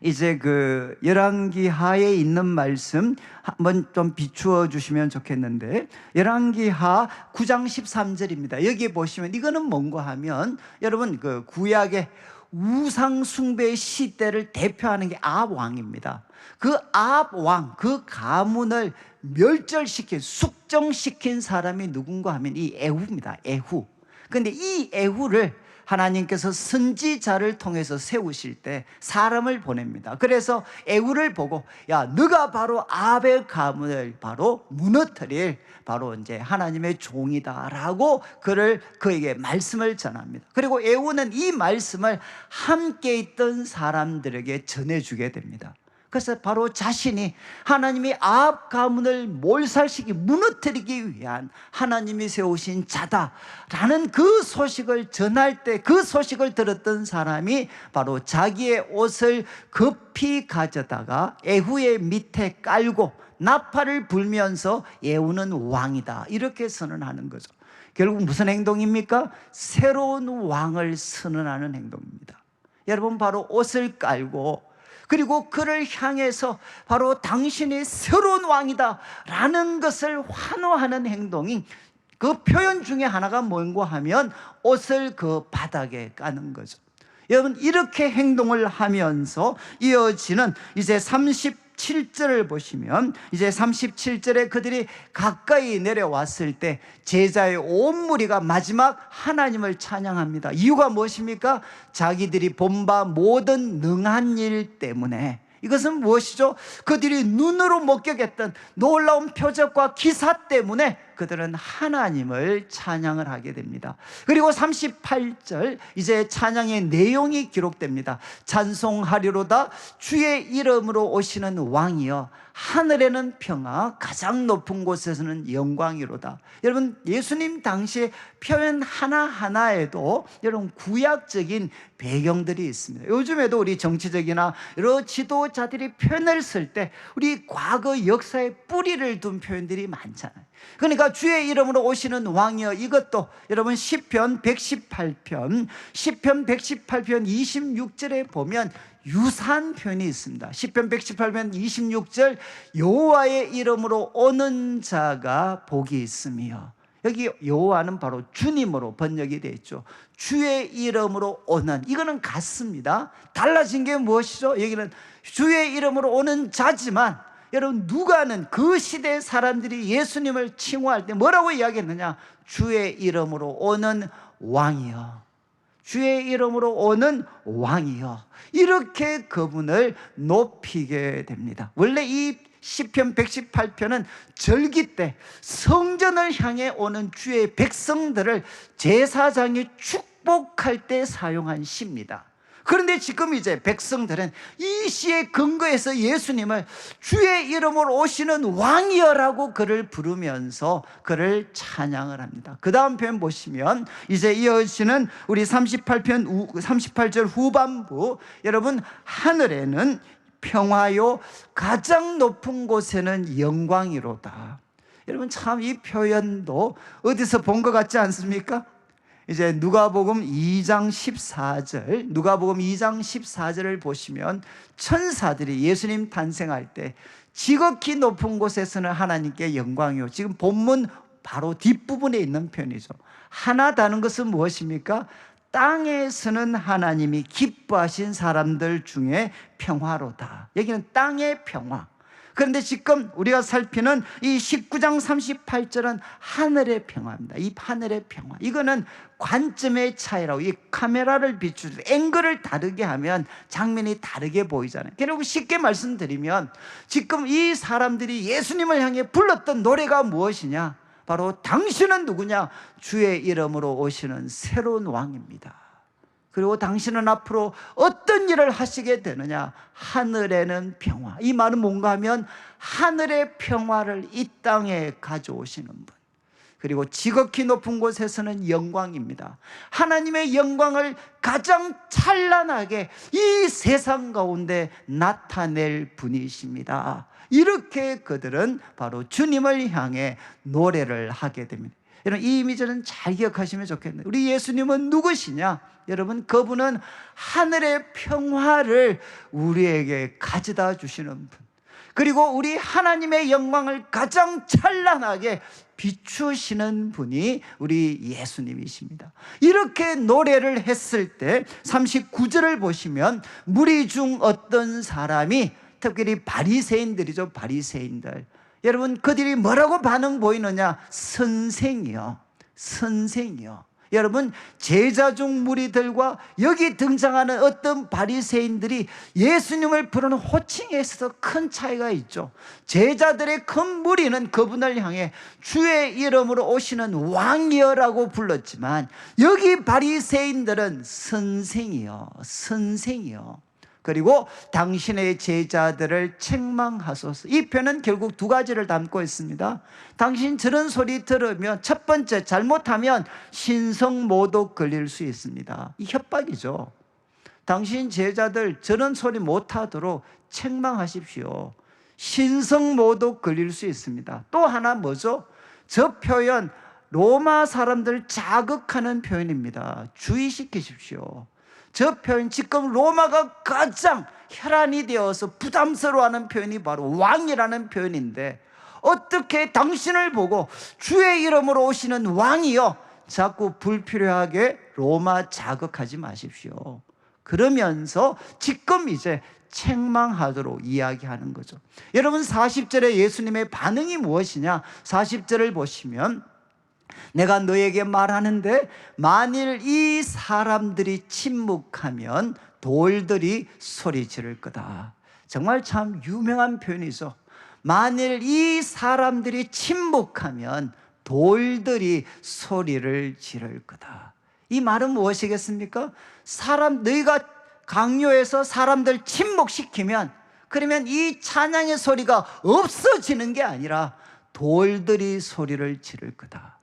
Speaker 6: 이제 그 열왕기하에 있는 말씀 한번 좀 비추어 주시면 좋겠는데, 열왕기하 9장 13절입니다. 여기 보시면 이거는 뭔가 하면 여러분 그 구약의 우상 숭배의 시대를 대표하는 게 아합 왕입니다. 그 아합 왕, 그 가문을 멸절시킨, 숙정시킨 사람이 누군가 하면 이 에후입니다. 에후. 근데 이 에후를 하나님께서 선지자를 통해서 세우실 때 사람을 보냅니다. 그래서 에후를 보고, 야, 너가 바로 아합의 가문을 바로 무너뜨릴 바로 이제 하나님의 종이다라고 그에게 말씀을 전합니다. 그리고 에후는 이 말씀을 함께 있던 사람들에게 전해주게 됩니다. 그래서 바로 자신이 하나님이 아합 가문을 몰살시키고 무너뜨리기 위한 하나님이 세우신 자다라는 그 소식을 전할 때 그 소식을 들었던 사람이 바로 자기의 옷을 급히 가져다가 에후의 밑에 깔고 나팔을 불면서 에후는 왕이다 이렇게 선언하는 거죠. 결국 무슨 행동입니까? 새로운 왕을 선언하는 행동입니다. 여러분, 바로 옷을 깔고 그리고 그를 향해서 바로 당신이 새로운 왕이다 라는 것을 환호하는 행동이, 그 표현 중에 하나가 뭔가 하면 옷을 그 바닥에 까는 거죠. 여러분, 이렇게 행동을 하면서 이어지는 이제 37절을 보시면 이제 37절에 그들이 가까이 내려왔을 때 제자의 온 무리가 마지막 하나님을 찬양합니다. 이유가 무엇입니까? 자기들이 본 바 모든 능한 일 때문에. 이것은 무엇이죠? 그들이 눈으로 목격했던 놀라운 표적과 기사 때문에 그들은 하나님을 찬양을 하게 됩니다. 그리고 38절 이제 찬양의 내용이 기록됩니다. 찬송하리로다 주의 이름으로 오시는 왕이여 하늘에는 평화 가장 높은 곳에서는 영광이로다. 여러분 예수님 당시의 표현 하나하나에도 여러분 구약적인 배경들이 있습니다. 요즘에도 우리 정치적이나 여러 지도자들이 표현을 쓸 때 우리 과거 역사의 뿌리를 둔 표현들이 많잖아요. 그러니까 주의 이름으로 오시는 왕이여 이것도 여러분 시편 118편 26절에 보면 유사한 표현이 있습니다. 시편 118편 26절 여호와의 이름으로 오는 자가 복이 있으며, 여기 여호와는 바로 주님으로 번역이 되어 있죠. 주의 이름으로 오는, 이거는 같습니다. 달라진 게 무엇이죠? 여기는 주의 이름으로 오는 자지만 여러분 누가는 그 시대의 사람들이 예수님을 칭호할 때 뭐라고 이야기했느냐? 주의 이름으로 오는 왕이여, 주의 이름으로 오는 왕이여, 이렇게 그분을 높이게 됩니다. 원래 이 시편 118편은 절기 때 성전을 향해 오는 주의 백성들을 제사장이 축복할 때 사용한 시입니다. 그런데 지금 이제 백성들은 이 시에 근거해서 예수님을 주의 이름으로 오시는 왕이여라고 그를 부르면서 그를 찬양을 합니다. 그 다음 표현 보시면 이제 이어지는 우리 38절 후반부, 여러분 하늘에는 평화요 가장 높은 곳에는 영광이로다. 여러분 참 이 표현도 어디서 본 것 같지 않습니까? 이제 누가복음 2장 14절을 보시면 천사들이 예수님 탄생할 때 지극히 높은 곳에서는 하나님께 영광이요, 지금 본문 바로 뒷부분에 있는 표현이죠. 하나다는 것은 무엇입니까? 땅에서는 하나님이 기뻐하신 사람들 중에 평화로다. 여기는 땅의 평화. 그런데 지금 우리가 살피는 이 19장 38절은 하늘의 평화입니다. 이 하늘의 평화, 이거는 관점의 차이라고, 이 카메라를 비추죠. 앵글을 다르게 하면 장면이 다르게 보이잖아요. 결국 쉽게 말씀드리면 지금 이 사람들이 예수님을 향해 불렀던 노래가 무엇이냐? 바로 당신은 누구냐? 주의 이름으로 오시는 새로운 왕입니다. 그리고 당신은 앞으로 어떤 일을 하시게 되느냐? 하늘에는 평화. 이 말은 뭔가 하면 하늘의 평화를 이 땅에 가져오시는 분, 그리고 지극히 높은 곳에서는 영광입니다. 하나님의 영광을 가장 찬란하게 이 세상 가운데 나타낼 분이십니다. 이렇게 그들은 바로 주님을 향해 노래를 하게 됩니다. 여러분 이 이미지는 잘 기억하시면 좋겠네요. 우리 예수님은 누구시냐? 여러분 그분은 하늘의 평화를 우리에게 가져다 주시는 분, 그리고 우리 하나님의 영광을 가장 찬란하게 비추시는 분이 우리 예수님이십니다. 이렇게 노래를 했을 때 39절을 보시면 무리 중 어떤 사람이, 특별히 바리새인들이죠, 바리새인들, 여러분 그들이 뭐라고 반응 보이느냐? 선생이요, 선생이요. 여러분 제자 중 무리들과 여기 등장하는 어떤 바리새인들이 예수님을 부르는 호칭에 있어서 큰 차이가 있죠. 제자들의 큰 무리는 그분을 향해 주의 이름으로 오시는 왕이여라고 불렀지만 여기 바리새인들은 선생이요, 선생이요. 그리고 당신의 제자들을 책망하소서. 이 표현은 결국 두 가지를 담고 있습니다. 당신 저런 소리 들으면 첫 번째, 잘못하면 신성모독 걸릴 수 있습니다. 이 협박이죠. 당신 제자들 저런 소리 못하도록 책망하십시오. 신성모독 걸릴 수 있습니다. 또 하나 뭐죠? 저 표현 로마 사람들 자극하는 표현입니다. 주의시키십시오. 저 표현, 지금 로마가 가장 혈안이 되어서 부담스러워하는 표현이 바로 왕이라는 표현인데, 어떻게 당신을 보고 주의 이름으로 오시는 왕이여 자꾸 불필요하게 로마 자극하지 마십시오. 그러면서 지금 이제 책망하도록 이야기하는 거죠. 여러분 40절에 예수님의 반응이 무엇이냐? 40절을 보시면 내가 너에게 말하는데 만일 이 사람들이 침묵하면 돌들이 소리 지를 거다. 정말 참 유명한 표현이죠. 만일 이 사람들이 침묵하면 돌들이 소리를 지를 거다. 이 말은 무엇이겠습니까? 너희가 강요해서 사람들 침묵시키면, 그러면 이 찬양의 소리가 없어지는 게 아니라 돌들이 소리를 지를 거다.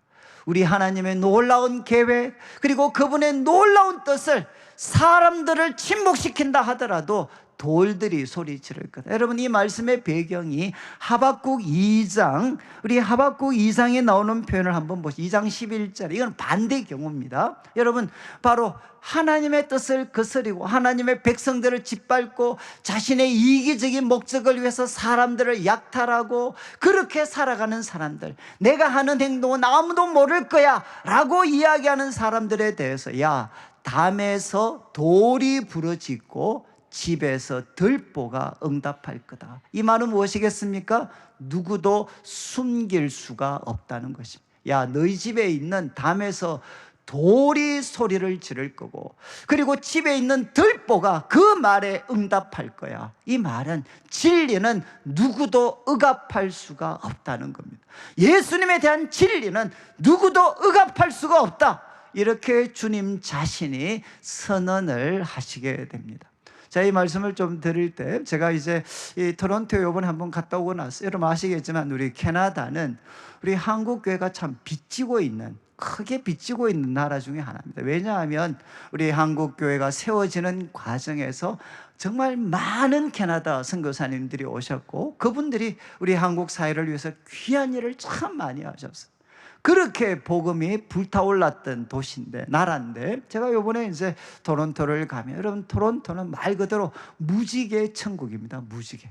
Speaker 6: 우리 하나님의 놀라운 계획, 그리고 그분의 놀라운 뜻을 사람들을 침묵시킨다 하더라도 돌들이 소리 지를 거다. 여러분, 이 말씀의 배경이 하박국 2장, 우리 하박국 2장에 나오는 표현을 한번 보시죠. 2장 11절. 이건 반대 경우입니다. 여러분, 바로 하나님의 뜻을 거스리고 하나님의 백성들을 짓밟고 자신의 이기적인 목적을 위해서 사람들을 약탈하고 그렇게 살아가는 사람들, 내가 하는 행동은 아무도 모를 거야 라고 이야기하는 사람들에 대해서, 야, 담에서 돌이 부러지고 집에서 들보가 응답할 거다. 이 말은 무엇이겠습니까? 누구도 숨길 수가 없다는 것입니다. 야, 너희 집에 있는 담에서 돌이 소리를 지를 거고, 그리고 집에 있는 들보가 그 말에 응답할 거야. 이 말은, 진리는 누구도 억압할 수가 없다는 겁니다. 예수님에 대한 진리는 누구도 억압할 수가 없다. 이렇게 주님 자신이 선언을 하시게 됩니다. 자, 이 말씀을 좀 드릴 때, 제가 이제 이 토론토에 이번에 한번 갔다 오고 나서, 여러분 아시겠지만 우리 캐나다는 우리 한국 교회가 참 빚지고 있는, 크게 빚지고 있는 나라 중에 하나입니다. 왜냐하면 우리 한국 교회가 세워지는 과정에서 정말 많은 캐나다 선교사님들이 오셨고, 그분들이 우리 한국 사회를 위해서 귀한 일을 참 많이 하셨어요. 그렇게 복음이 불타올랐던 도시인데, 나라인데, 제가 이번에 이제 토론토를 가면, 여러분 토론토는 말 그대로 무지개 천국입니다. 무지개.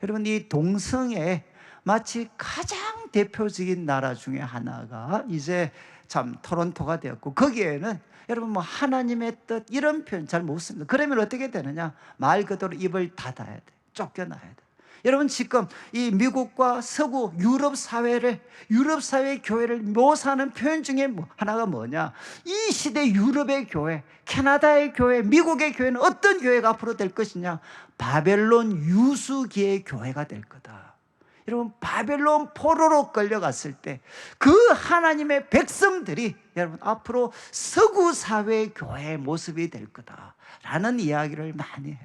Speaker 6: 여러분, 이 동성애 마치 가장 대표적인 나라 중에 하나가 이제 참 토론토가 되었고, 거기에는 여러분 뭐 하나님의 뜻 이런 표현 잘 못 씁니다. 그러면 어떻게 되느냐? 말 그대로 입을 닫아야 돼. 쫓겨나야 돼. 여러분, 지금 이 미국과 서구 유럽 사회의 교회를 묘사하는 표현 중에 하나가 뭐냐? 이 시대 유럽의 교회, 캐나다의 교회, 미국의 교회는 어떤 교회가 앞으로 될 것이냐? 바벨론 유수기의 교회가 될 거다. 여러분, 바벨론 포로로 끌려갔을 때 그 하나님의 백성들이 여러분 앞으로 서구 사회의 교회의 모습이 될 거다라는 이야기를 많이 해요.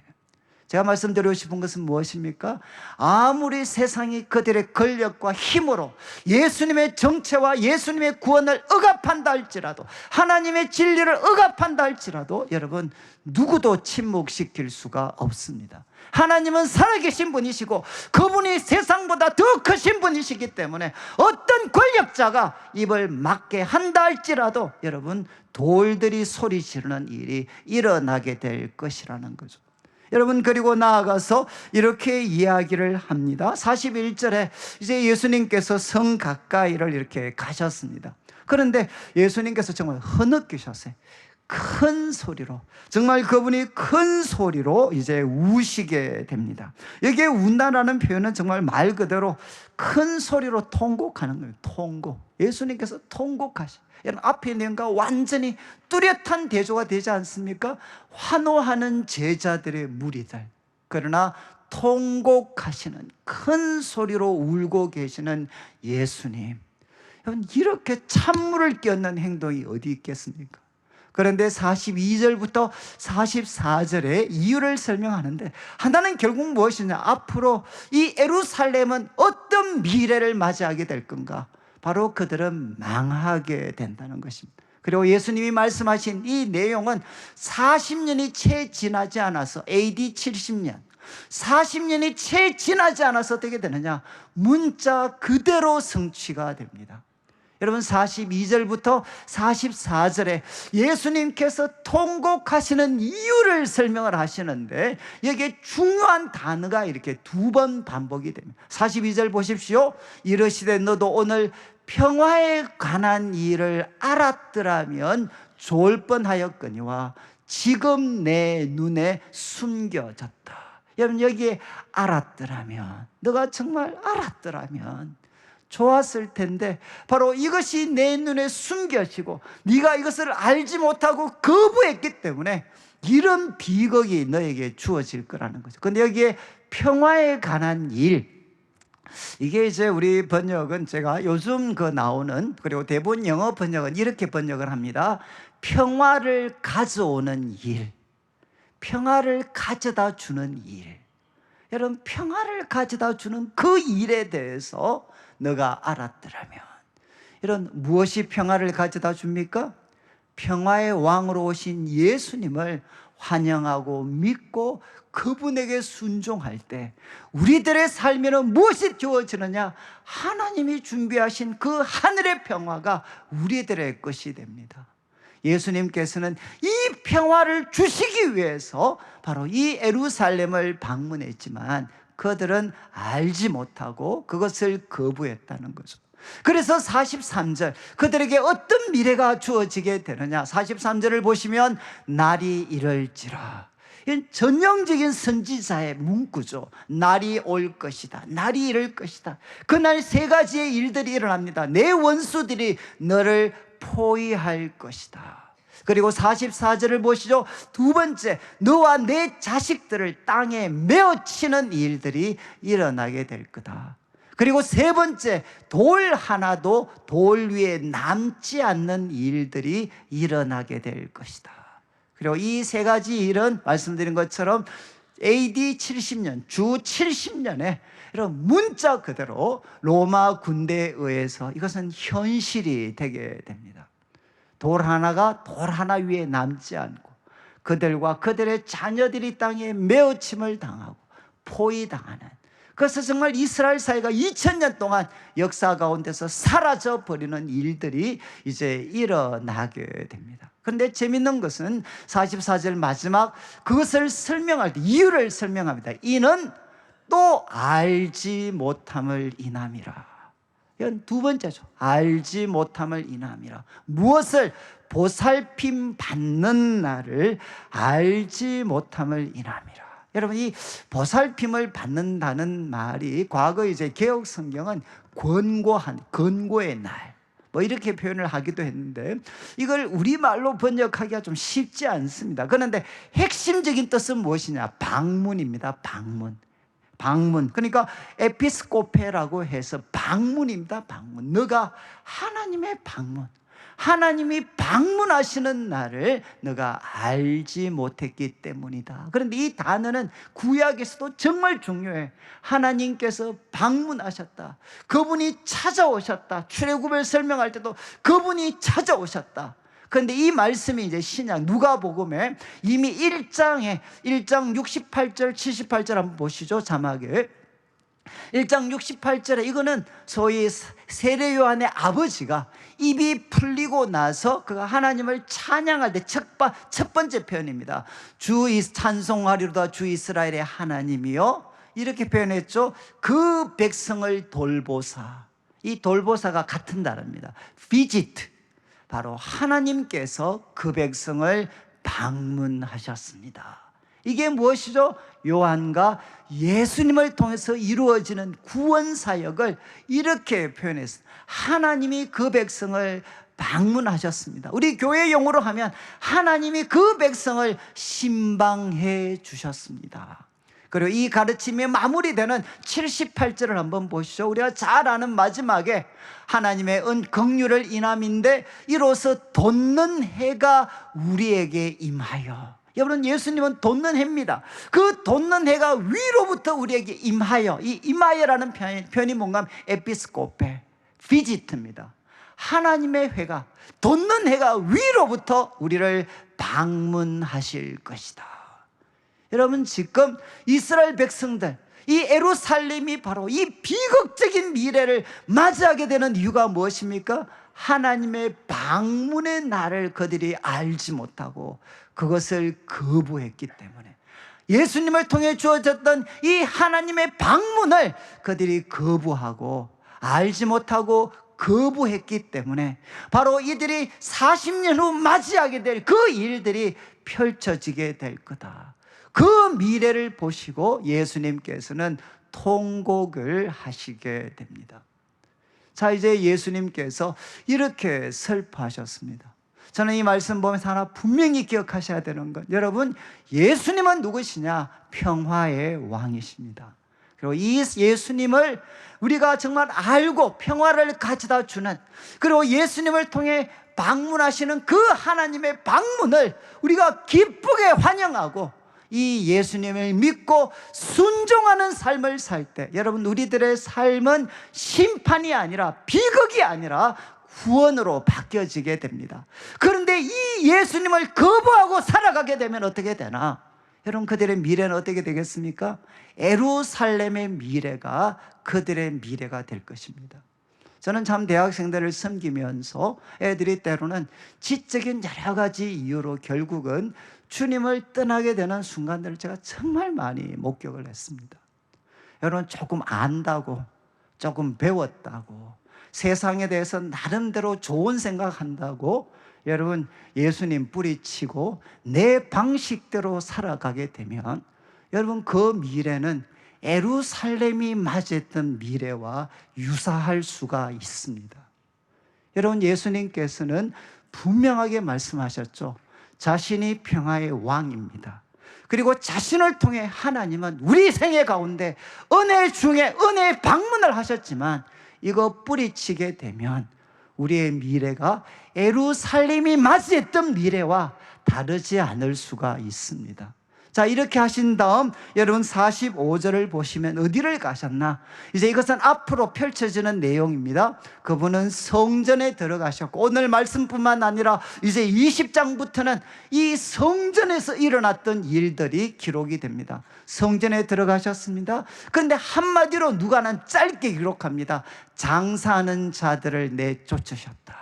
Speaker 6: 제가 말씀드리고 싶은 것은 무엇입니까? 아무리 세상이 그들의 권력과 힘으로 예수님의 정체와 예수님의 구원을 억압한다 할지라도, 하나님의 진리를 억압한다 할지라도, 여러분 누구도 침묵시킬 수가 없습니다. 하나님은 살아계신 분이시고 그분이 세상보다 더 크신 분이시기 때문에 어떤 권력자가 입을 막게 한다 할지라도 여러분 돌들이 소리 지르는 일이 일어나게 될 것이라는 거죠. 여러분, 그리고 나아가서 이렇게 이야기를 합니다. 41절에 이제 예수님께서 성 가까이를 이렇게 가셨습니다. 그런데 예수님께서 정말 흐느끼셨어요. 큰 소리로, 정말 그분이 큰 소리로 이제 우시게 됩니다. 여기에 운다라는 표현은 정말 말 그대로 큰 소리로 통곡하는 거예요. 통곡. 예수님께서 통곡하시. 여러분, 앞에 있는 것과 완전히 뚜렷한 대조가 되지 않습니까? 환호하는 제자들의 무리들, 그러나 통곡하시는, 큰 소리로 울고 계시는 예수님. 여러분, 이렇게 찬물을 끼얹는 행동이 어디 있겠습니까? 그런데 42절부터 44절에 이유를 설명하는데, 하나는 결국 무엇이냐? 앞으로 이 예루살렘은 어떤 미래를 맞이하게 될 건가? 바로 그들은 망하게 된다는 것입니다. 그리고 예수님이 말씀하신 이 내용은 40년이 채 지나지 않아서, AD 70년 40년이 채 지나지 않아서 어떻게 되느냐? 문자 그대로 성취가 됩니다. 여러분, 42절부터 44절에 예수님께서 통곡하시는 이유를 설명을 하시는데, 여기에 중요한 단어가 이렇게 두 번 반복이 됩니다. 42절 보십시오. 이르시되 너도 오늘 평화에 관한 일을 알았더라면 좋을 뻔하였거니와 지금 내 눈에 숨겨졌다. 여러분 여기에 알았더라면, 너가 정말 알았더라면 좋았을 텐데 바로 이것이 내 눈에 숨겨지고 네가 이것을 알지 못하고 거부했기 때문에 이런 비극이 너에게 주어질 거라는 거죠. 근데 여기에 평화에 관한 일, 이게 이제 우리 번역은 제가 요즘 나오는, 그리고 대부분 영어 번역은 이렇게 번역을 합니다. 평화를 가져오는 일, 평화를 가져다 주는 일. 여러분, 평화를 가져다 주는 그 일에 대해서 너가 알았더라면, 이런 무엇이 평화를 가져다 줍니까? 평화의 왕으로 오신 예수님을 환영하고 믿고 그분에게 순종할 때 우리들의 삶에는 무엇이 주어지느냐? 하나님이 준비하신 그 하늘의 평화가 우리들의 것이 됩니다. 예수님께서는 이 평화를 주시기 위해서 바로 이 예루살렘을 방문했지만 그들은 알지 못하고 그것을 거부했다는 거죠. 그래서 43절, 그들에게 어떤 미래가 주어지게 되느냐? 43절을 보시면 날이 이럴지라, 전형적인 선지자의 문구죠. 날이 올 것이다, 날이 이럴 것이다. 그날 세 가지의 일들이 일어납니다. 내 원수들이 너를 포위할 것이다. 그리고 44절을 보시죠. 두 번째, 너와 내 자식들을 땅에 메어치는 일들이 일어나게 될 거다. 그리고 세 번째, 돌 하나도 돌 위에 남지 않는 일들이 일어나게 될 것이다. 그리고 이 세 가지 일은 말씀드린 것처럼 AD 70년, 주 70년에 이런 문자 그대로 로마 군대에 의해서 이것은 현실이 되게 됩니다. 돌 하나가 돌 하나 위에 남지 않고 그들과 그들의 자녀들이 땅에 메어침을 당하고 포위당하는, 그래서 정말 이스라엘 사회가 2000년 동안 역사 가운데서 사라져 버리는 일들이 이제 일어나게 됩니다. 그런데 재밌는 것은 44절 마지막 그것을 설명할 때 이유를 설명합니다. 이는 또 알지 못함을 인함이라. 이건 두 번째죠. 알지 못함을 인함이라. 무엇을? 보살핌 받는 날을 알지 못함을 인함이라. 여러분, 이 보살핌을 받는다는 말이 과거 이제 개혁 성경은 권고의 날, 뭐 이렇게 표현을 하기도 했는데 이걸 우리말로 번역하기가 좀 쉽지 않습니다. 그런데 핵심적인 뜻은 무엇이냐? 방문입니다. 방문. 그러니까 에피스코페라고 해서 방문입니다. 방문. 너가 하나님의 방문, 하나님이 방문하시는 날을 너가 알지 못했기 때문이다. 그런데 이 단어는 구약에서도 정말 중요해. 하나님께서 방문하셨다, 그분이 찾아오셨다. 출애굽을 설명할 때도 그분이 찾아오셨다. 그런데 이 말씀이 이제 신약 누가복음에 이미 1장 68절 78절 한번 보시죠. 자막에 1장 68절에 이거는 소위 세례 요한의 아버지가 입이 풀리고 나서 그가 하나님을 찬양할 때 첫 번째 표현입니다. 주 찬송하리로다 주 이스라엘의 하나님이요, 이렇게 표현했죠. 그 백성을 돌보사. 이 돌보사가 같은 단어입니다. visit. 바로 하나님께서 그 백성을 방문하셨습니다. 이게 무엇이죠? 요한과 예수님을 통해서 이루어지는 구원 사역을 이렇게 표현했습니다. 하나님이 그 백성을 방문하셨습니다. 우리 교회 용어로 하면 하나님이 그 백성을 신방해 주셨습니다. 그리고 이 가르침이 마무리되는 78절을 한번 보시죠. 우리가 잘 아는 마지막에 하나님의 긍휼을 인함인데 이로써 돋는 해가 우리에게 임하여. 여러분, 예수님은 돋는 해입니다. 그 돋는 해가 위로부터 우리에게 임하여. 이 임하여라는 표현이 뭔가 하면 에피스코페, 비지트입니다. 하나님의 해가, 돋는 해가 위로부터 우리를 방문하실 것이다. 여러분, 지금 이스라엘 백성들, 이 예루살렘이 바로 이 비극적인 미래를 맞이하게 되는 이유가 무엇입니까? 하나님의 방문의 날을 그들이 알지 못하고 그것을 거부했기 때문에, 예수님을 통해 주어졌던 이 하나님의 방문을 그들이 거부하고 알지 못하고 거부했기 때문에 바로 이들이 40년 후 맞이하게 될 그 일들이 펼쳐지게 될 거다. 그 미래를 보시고 예수님께서는 통곡을 하시게 됩니다. 자, 이제 예수님께서 이렇게 슬퍼하셨습니다. 저는 이 말씀 보면서 하나 분명히 기억하셔야 되는 건, 여러분, 예수님은 누구시냐? 평화의 왕이십니다. 그리고 이 예수님을 우리가 정말 알고 평화를 가져다 주는, 그리고 예수님을 통해 방문하시는 그 하나님의 방문을 우리가 기쁘게 환영하고 이 예수님을 믿고 순종하는 삶을 살 때, 여러분, 우리들의 삶은 심판이 아니라, 비극이 아니라 구원으로 바뀌어지게 됩니다. 그런데 이 예수님을 거부하고 살아가게 되면 어떻게 되나? 여러분, 그들의 미래는 어떻게 되겠습니까? 예루살렘의 미래가 그들의 미래가 될 것입니다. 저는 참 대학생들을 섬기면서 애들이 때로는 지적인 여러 가지 이유로 결국은 주님을 떠나게 되는 순간들을 제가 정말 많이 목격을 했습니다. 여러분, 조금 안다고, 조금 배웠다고, 세상에 대해서 나름대로 좋은 생각한다고 여러분 예수님 뿌리치고 내 방식대로 살아가게 되면 여러분 그 미래는 예루살렘이 맞았던 미래와 유사할 수가 있습니다. 여러분, 예수님께서는 분명하게 말씀하셨죠. 자신이 평화의 왕입니다. 그리고 자신을 통해 하나님은 우리 생애 가운데 은혜 중에 은혜의 방문을 하셨지만 이거 뿌리치게 되면 우리의 미래가 예루살렘이 맞이했던 미래와 다르지 않을 수가 있습니다. 자, 이렇게 하신 다음 여러분 45절을 보시면 어디를 가셨나? 이제 이것은 앞으로 펼쳐지는 내용입니다. 그분은 성전에 들어가셨고, 오늘 말씀뿐만 아니라 이제 20장부터는 이 성전에서 일어났던 일들이 기록이 됩니다. 성전에 들어가셨습니다. 그런데 한마디로 누가는 짧게 기록합니다. 장사하는 자들을 내쫓으셨다.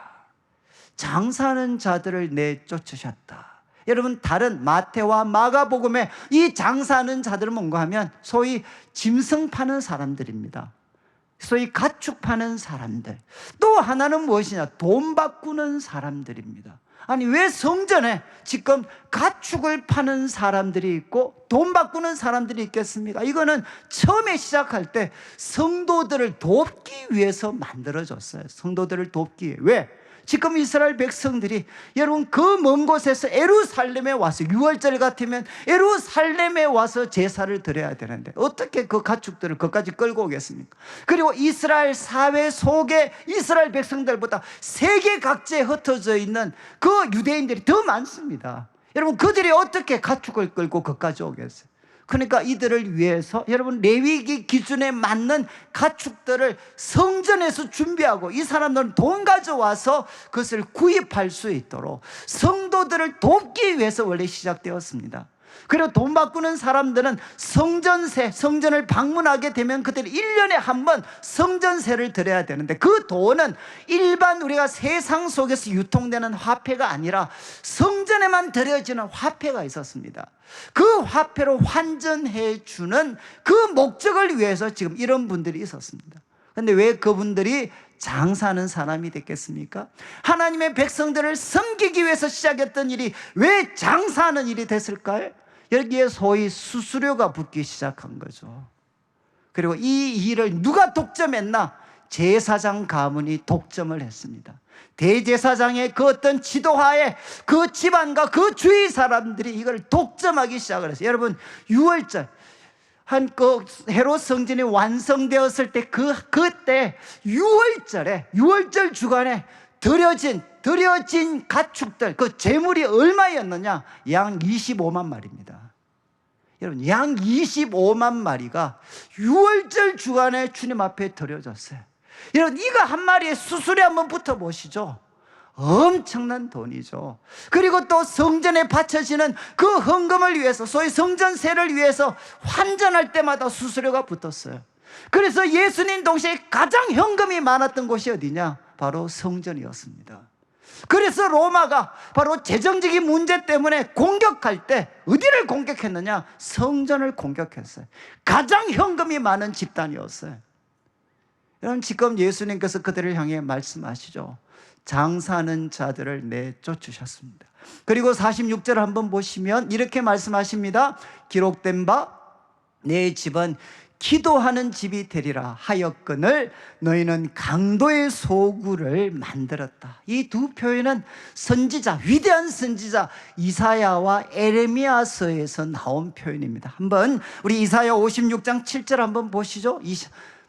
Speaker 6: 장사하는 자들을 내쫓으셨다. 여러분, 다른 마태와 마가복음에 이 장사하는 자들은 뭔가 하면 소위 짐승 파는 사람들입니다. 소위 가축 파는 사람들. 또 하나는 무엇이냐? 돈 바꾸는 사람들입니다. 아니, 왜 성전에 지금 가축을 파는 사람들이 있고 돈 바꾸는 사람들이 있겠습니까? 이거는 처음에 시작할 때 성도들을 돕기 위해서 만들어졌어요. 성도들을 돕기 위해. 왜? 지금 이스라엘 백성들이 여러분 그 먼 곳에서 예루살렘에 와서, 6월절 같으면 예루살렘에 와서 제사를 드려야 되는데 어떻게 그 가축들을 거기까지 끌고 오겠습니까? 그리고 이스라엘 사회 속에 이스라엘 백성들보다 세계 각지에 흩어져 있는 그 유대인들이 더 많습니다. 여러분, 그들이 어떻게 가축을 끌고 거기까지 오겠어요? 그러니까 이들을 위해서 여러분 레위기 기준에 맞는 가축들을 성전에서 준비하고, 이 사람들은 돈 가져와서 그것을 구입할 수 있도록 성도들을 돕기 위해서 원래 시작되었습니다. 그리고 돈 바꾸는 사람들은 성전세, 성전을 방문하게 되면 그들이 1년에 한 번 성전세를 드려야 되는데, 그 돈은 일반 우리가 세상 속에서 유통되는 화폐가 아니라 성전에만 드려지는 화폐가 있었습니다. 그 화폐로 환전해 주는 그 목적을 위해서 지금 이런 분들이 있었습니다. 그런데 왜 그분들이 장사하는 사람이 됐겠습니까? 하나님의 백성들을 섬기기 위해서 시작했던 일이 왜 장사하는 일이 됐을까요? 여기에 소위 수수료가 붙기 시작한 거죠. 그리고 이 일을 누가 독점했나? 제사장 가문이 독점을 했습니다. 대제사장의 그 어떤 지도하에 그 집안과 그 주위 사람들이 이걸 독점하기 시작을 했어요. 여러분, 6월절 한 그 헤롯 성전이 완성되었을 때 그때 6월절 주간에 드려진 가축들, 그 재물이 얼마였느냐? 양 25만 마리입니다. 여러분, 양 25만 마리가 6월절 주간에 주님 앞에 드려졌어요. 여러분, 이거 한 마리에 수수료 한번 붙어보시죠. 엄청난 돈이죠. 그리고 또 성전에 바쳐지는 그 헌금을 위해서, 소위 성전세를 위해서 환전할 때마다 수수료가 붙었어요. 그래서 예수님 동시에 가장 현금이 많았던 곳이 어디냐? 바로 성전이었습니다. 그래서 로마가 바로 재정적인 문제 때문에 공격할 때 어디를 공격했느냐? 성전을 공격했어요. 가장 현금이 많은 집단이었어요. 여러분, 지금 예수님께서 그들을 향해 말씀하시죠. 장사하는 자들을 내쫓으셨습니다. 그리고 46절 한번 보시면 이렇게 말씀하십니다. 기록된 바 내 집은 기도하는 집이 되리라 하였거늘 너희는 강도의 소굴을 만들었다. 이 두 표현은 선지자, 위대한 선지자 이사야와 에레미야서에서 나온 표현입니다. 한번 우리 이사야 56장 7절 한번 보시죠.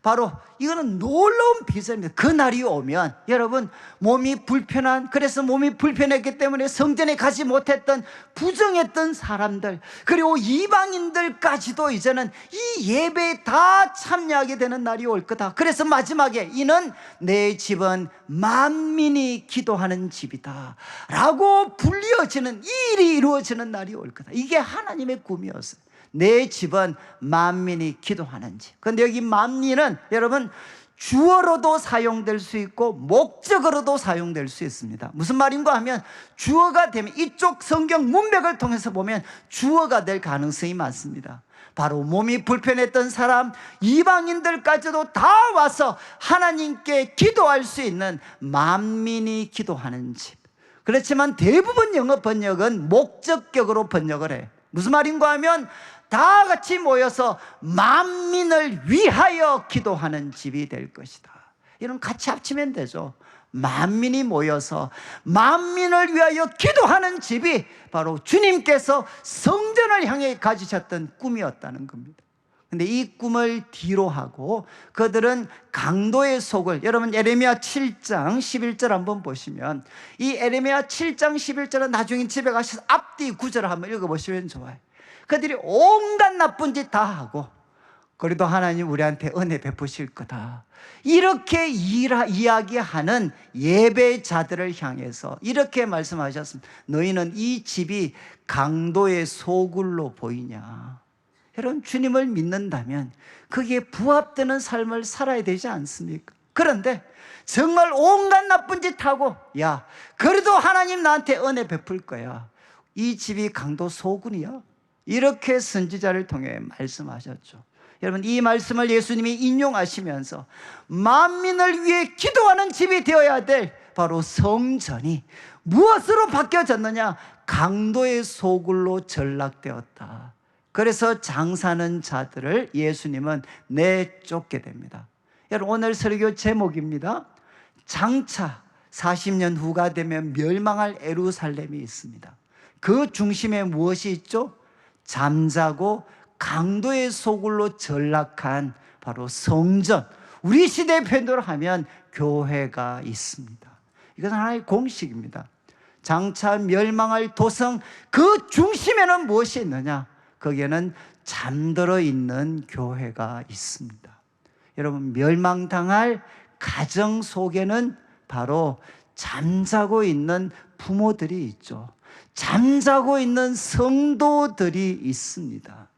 Speaker 6: 바로 이거는 놀라운 비전입니다. 그 날이 오면 여러분 몸이 불편한, 그래서 몸이 불편했기 때문에 성전에 가지 못했던 부정했던 사람들, 그리고 이방인들까지도 이제는 이 예배에 다 참여하게 되는 날이 올 거다. 그래서 마지막에 이는 내 집은 만민이 기도하는 집이다 라고 불리어지는, 이 일이 이루어지는 날이 올 거다. 이게 하나님의 꿈이었어요. 내 집은 만민이 기도하는 집. 그런데 여기 만민은 여러분 주어로도 사용될 수 있고 목적어로도 사용될 수 있습니다. 무슨 말인가 하면 주어가 되면 이쪽 성경 문맥을 통해서 보면 주어가 될 가능성이 많습니다. 바로 몸이 불편했던 사람, 이방인들까지도 다 와서 하나님께 기도할 수 있는 만민이 기도하는 집. 그렇지만 대부분 영어 번역은 목적격으로 번역을 해. 무슨 말인가 하면 다 같이 모여서 만민을 위하여 기도하는 집이 될 것이다. 이런 같이 합치면 되죠. 만민이 모여서 만민을 위하여 기도하는 집이 바로 주님께서 성전을 향해 가지셨던 꿈이었다는 겁니다. 근데 이 꿈을 뒤로 하고 그들은 강도의 속을, 여러분 에레미야 7장 11절 한번 보시면 이 에레미야 7장 11절은 나중에 집에 가셔서 앞뒤 구절을 한번 읽어보시면 좋아요. 그들이 온갖 나쁜 짓 다 하고 그래도 하나님 우리한테 은혜 베푸실 거다 이렇게 이야기하는 예배자들을 향해서 이렇게 말씀하셨습니다. 너희는 이 집이 강도의 소굴로 보이냐. 여러분 주님을 믿는다면 그게 부합되는 삶을 살아야 되지 않습니까? 그런데 정말 온갖 나쁜 짓 하고 야 그래도 하나님 나한테 은혜 베풀 거야. 이 집이 강도 소굴이야. 이렇게 선지자를 통해 말씀하셨죠. 여러분 이 말씀을 예수님이 인용하시면서 만민을 위해 기도하는 집이 되어야 될 바로 성전이 무엇으로 바뀌어졌느냐? 강도의 소굴로 전락되었다. 그래서 장사하는 자들을 예수님은 내쫓게 됩니다. 여러분 오늘 설교 제목입니다. 장차 40년 후가 되면 멸망할 예루살렘이 있습니다. 그 중심에 무엇이 있죠? 잠자고 강도의 소굴로 전락한 바로 성전, 우리 시대의 표현으로 하면 교회가 있습니다. 이것은 하나의 공식입니다. 장차 멸망할 도성 그 중심에는 무엇이 있느냐? 거기에는 잠들어 있는 교회가 있습니다. 여러분 멸망당할 가정 속에는 바로 잠자고 있는 부모들이 있죠. 잠자고 있는 성도들이 있습니다.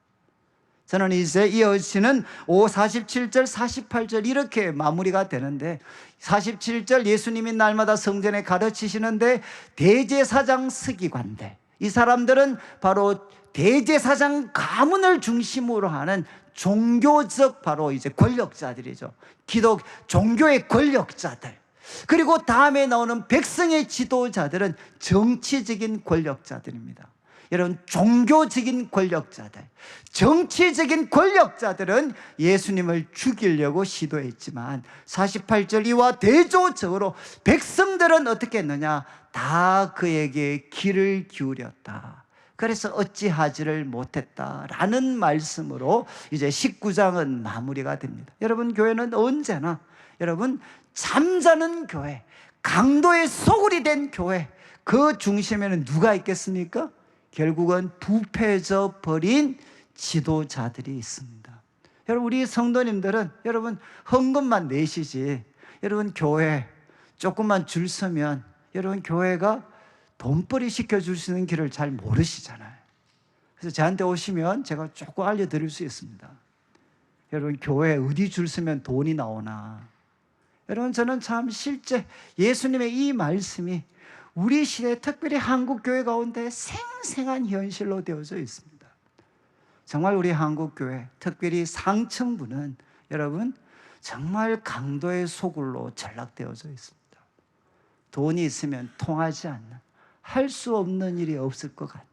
Speaker 6: 저는 이제 이어지는 47절 48절 이렇게 마무리가 되는데 47절 예수님이 날마다 성전에 가르치시는데 대제사장 서기관들, 이 사람들은 바로 대제사장 가문을 중심으로 하는 종교적 바로 이제 권력자들이죠. 기독 종교의 권력자들. 그리고 다음에 나오는 백성의 지도자들은 정치적인 권력자들입니다. 여러분 종교적인 권력자들, 정치적인 권력자들은 예수님을 죽이려고 시도했지만 48절 이와 대조적으로 백성들은 어떻게 했느냐? 다 그에게 귀를 기울였다. 그래서 어찌하지를 못했다라는 말씀으로 이제 19장은 마무리가 됩니다. 여러분 교회는 언제나 여러분 잠자는 교회, 강도의 소굴이 된 교회, 그 중심에는 누가 있겠습니까? 결국은 부패져 버린 지도자들이 있습니다. 여러분 우리 성도님들은 여러분 헌금만 내시지 여러분 교회 조금만 줄 서면 여러분 교회가 돈벌이 시켜줄 수 있는 길을 잘 모르시잖아요. 그래서 저한테 오시면 제가 조금 알려드릴 수 있습니다. 여러분 교회 어디 줄 서면 돈이 나오나. 여러분 저는 참 실제 예수님의 이 말씀이 우리 시대 특별히 한국 교회 가운데 생생한 현실로 되어져 있습니다. 정말 우리 한국 교회 특별히 상층부는 여러분 정말 강도의 소굴로 전락되어져 있습니다. 돈이 있으면 통하지 않는 할 수 없는 일이 없을 것 같은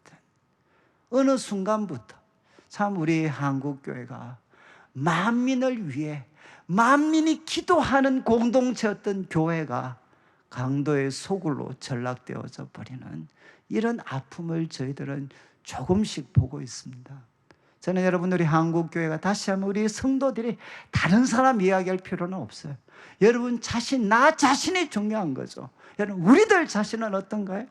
Speaker 6: 어느 순간부터 참 우리 한국교회가 만민을 위해 만민이 기도하는 공동체였던 교회가 강도의 소굴로 전락되어져 버리는 이런 아픔을 저희들은 조금씩 보고 있습니다. 저는 여러분, 우리 한국교회가 다시 한번 우리 성도들이 다른 사람 이야기할 필요는 없어요. 여러분 자신, 나 자신이 중요한 거죠. 여러분, 우리들 자신은 어떤가요?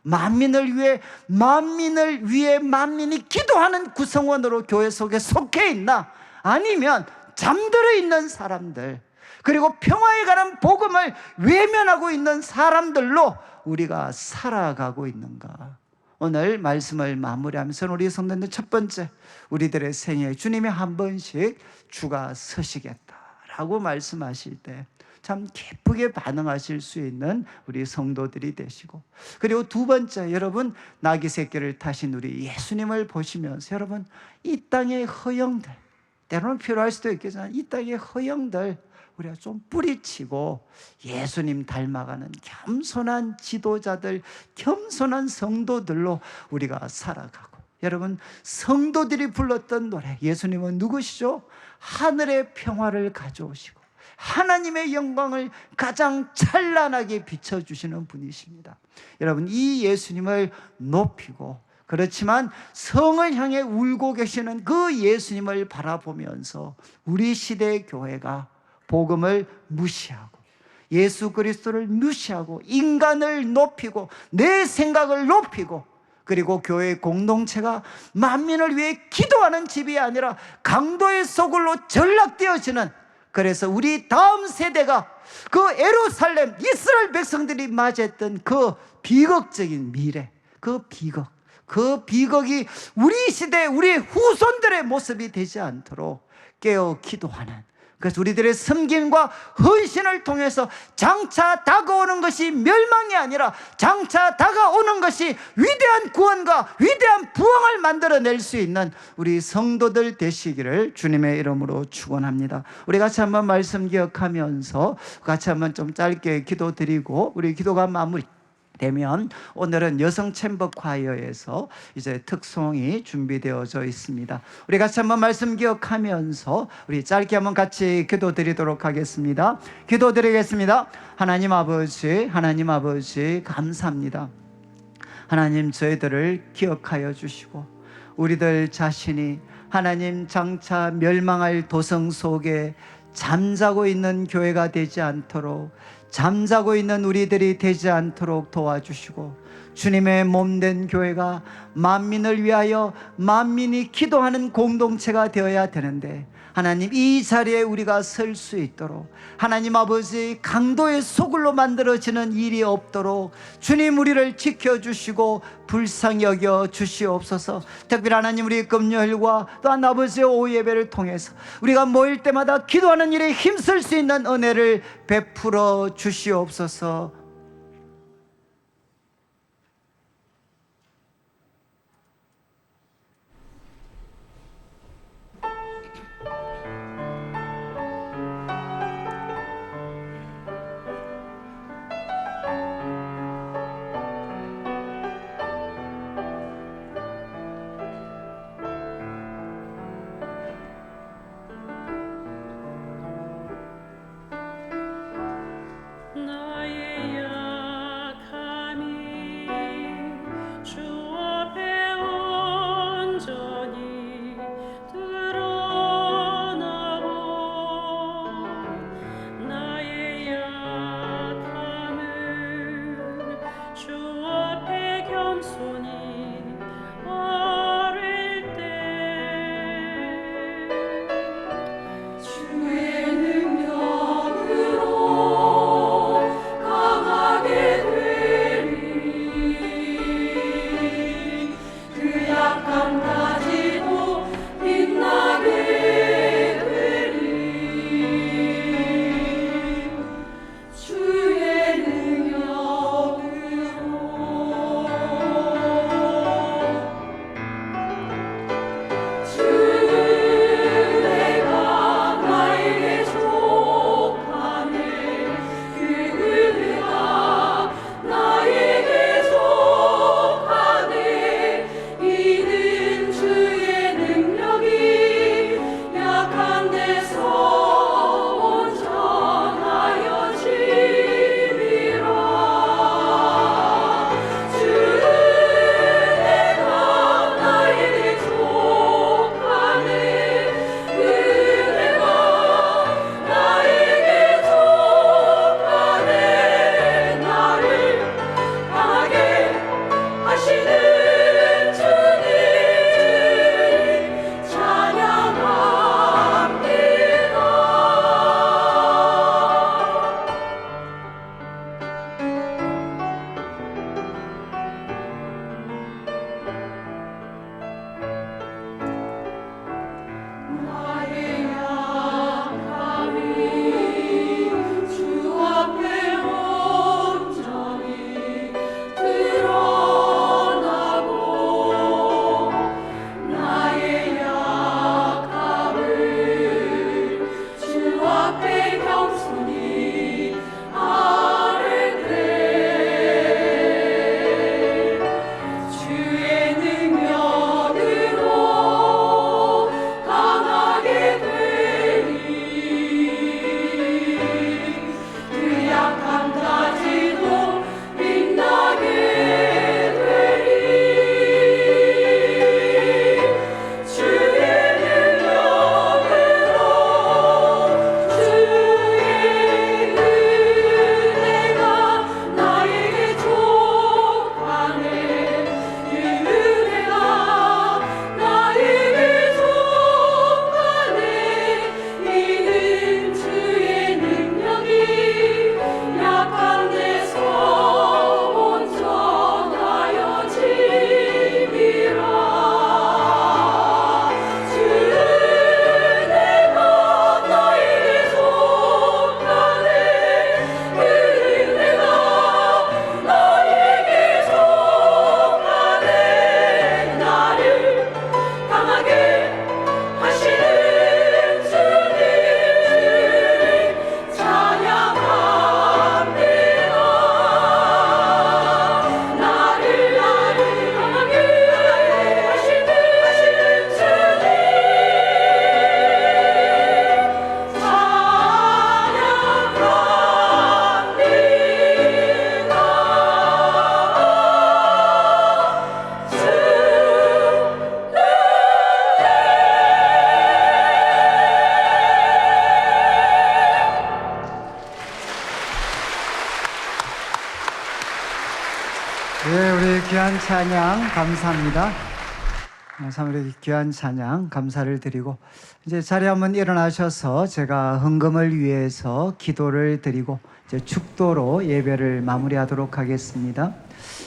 Speaker 6: 만민을 위해 만민이 기도하는 구성원으로 교회 속에 속해 있나? 아니면 잠들어 있는 사람들, 그리고 평화에 관한 복음을 외면하고 있는 사람들로 우리가 살아가고 있는가? 오늘 말씀을 마무리하면서 우리 성도들, 첫 번째, 우리들의 생애에 주님이 한 번씩 주가 서시겠다라고 말씀하실 때 참 기쁘게 반응하실 수 있는 우리 성도들이 되시고, 그리고 두 번째, 여러분 나귀 새끼를 타신 우리 예수님을 보시면서 여러분, 이 땅의 허영들, 때로는 필요할 수도 있겠지만 이 땅의 허영들 우리가 좀 뿌리치고 예수님 닮아가는 겸손한 지도자들, 겸손한 성도들로 우리가 살아가고, 여러분 성도들이 불렀던 노래, 예수님은 누구시죠? 하늘의 평화를 가져오시고 하나님의 영광을 가장 찬란하게 비춰주시는 분이십니다. 여러분, 이 예수님을 높이고, 그렇지만 성을 향해 울고 계시는 그 예수님을 바라보면서 우리 시대의 교회가 복음을 무시하고 예수 그리스도를 무시하고 인간을 높이고 내 생각을 높이고, 그리고 교회 공동체가 만민을 위해 기도하는 집이 아니라 강도의 소굴로 전락되어지는, 그래서 우리 다음 세대가 그 예루살렘 이스라엘 백성들이 맞이했던 그 비극적인 미래, 그 비극이 우리 시대 우리 후손들의 모습이 되지 않도록 깨어 기도하는, 그래서 우리들의 섬김과 헌신을 통해서 장차 다가오는 것이 멸망이 아니라 장차 다가오는 것이 위대한 구원과 위대한 부흥을 만들어낼 수 있는 우리 성도들 되시기를 주님의 이름으로 축원합니다. 우리 같이 한번 말씀 기억하면서 같이 한번 좀 짧게 기도드리고 우리 기도가 마무리 되면, 오늘은 여성 챔버 콰이어에서 이제 특송이 준비되어져 있습니다. 우리 같이 한번 말씀 기억하면서 우리 짧게 한번 같이 기도드리도록 하겠습니다. 기도드리겠습니다. 하나님 아버지 감사합니다. 하나님, 저희들을 기억하여 주시고 우리들 자신이 하나님 장차 멸망할 도성 속에 잠자고 있는 교회가 되지 않도록, 잠자고 있는 우리들이 되지 않도록 도와주시고, 주님의 몸된 교회가 만민을 위하여 만민이 기도하는 공동체가 되어야 되는데, 하나님 이 자리에 우리가 설 수 있도록 하나님 아버지, 강도의 소굴로 만들어지는 일이 없도록 주님 우리를 지켜주시고 불쌍히 여겨 주시옵소서. 특별히 하나님, 우리 금요일과 또한 아버지의 오후 예배를 통해서 우리가 모일 때마다 기도하는 일에 힘쓸 수 있는 은혜를 베풀어 주시옵소서.
Speaker 5: 나의
Speaker 6: 귀한 찬양 감사합니다. 감사합니다. 귀한 찬양 감사를 드리고 이제 자리에 한번 일어나셔서 제가 헌금을 위해서 기도를 드리고 이제 축도로 예배를 마무리하도록 하겠습니다.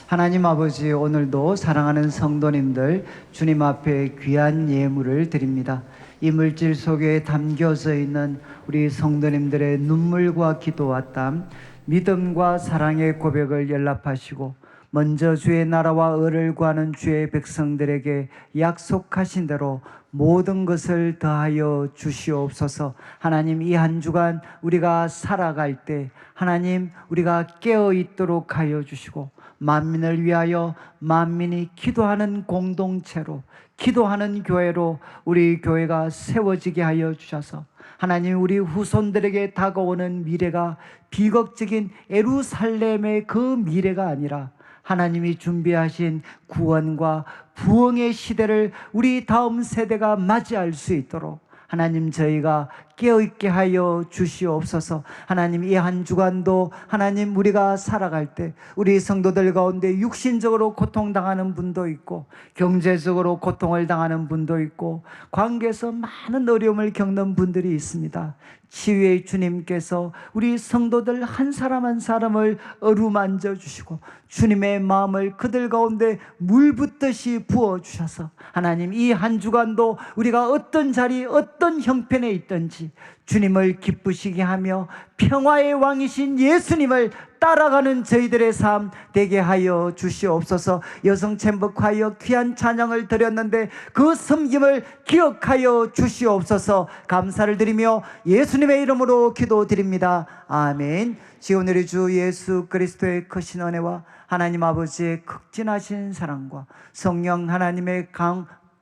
Speaker 6: 하나님 아버지, 오늘도 사랑하는 성도님들 주님 앞에 귀한 예물을 드립니다. 이 물질 속에 담겨져 있는 우리 성도님들의 눈물과 기도와 땀, 믿음과 사랑의 고백을 연락하시고 먼저 주의 나라와 의를 구하는 주의 백성들에게 약속하신 대로 모든 것을 더하여 주시옵소서. 하나님, 이 한 주간 우리가 살아갈 때 하나님 우리가 깨어 있도록 하여 주시고 만민을 위하여 만민이 기도하는 공동체로, 기도하는 교회로 우리 교회가 세워지게 하여 주셔서 하나님, 우리 후손들에게 다가오는 미래가 비극적인 예루살렘의 그 미래가 아니라 하나님이 준비하신 구원과 부흥의 시대를 우리 다음 세대가 맞이할 수 있도록 하나님, 저희가 깨어있게 하여 주시옵소서. 하나님, 이 한 주간도 하나님 우리가 살아갈 때 우리 성도들 가운데 육신적으로 고통당하는 분도 있고 경제적으로 고통을 당하는 분도 있고 관계에서 많은 어려움을 겪는 분들이 있습니다. 치유의 주님께서 우리 성도들 한 사람 한 사람을 어루만져 주시고 주님의 마음을 그들 가운데 물 붓듯이 부어주셔서 하나님, 이 한 주간도 우리가 어떤 자리 어떤 형편에 있든지 주님을 기쁘시게 하며 평화의 왕이신 예수님을 따라가는 저희들의 삶 되게 하여 주시옵소서. 여성 챔버하여 귀한 찬양을 드렸는데 그 섬김을 기억하여 주시옵소서. 감사를 드리며 예수님의 이름으로 기도드립니다. 아멘. 지금 우리 주 예수 그리스도의 크신 은혜와 하나님 아버지의 극진하신 사랑과 성령 하나님의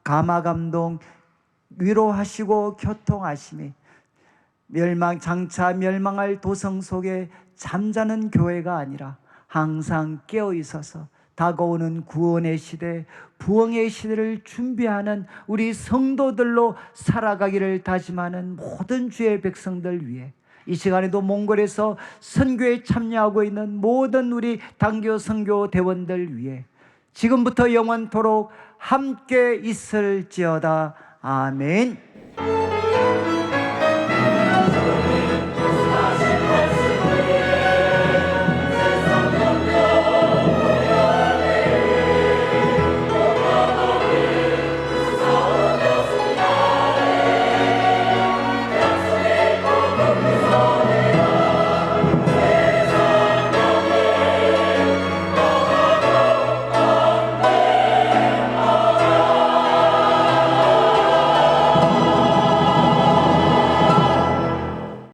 Speaker 6: 감화 감동 위로하시고 교통하심이 장차 멸망할 도성 속에 잠자는 교회가 아니라 항상 깨어 있어서 다가오는 구원의 시대, 부흥의 시대를 준비하는 우리 성도들로 살아가기를 다짐하는 모든 주의 백성들 위해 이 시간에도 몽골에서 선교에 참여하고 있는 모든 우리 당교 선교 대원들 위해 지금부터 영원토록 함께 있을지어다. 아멘.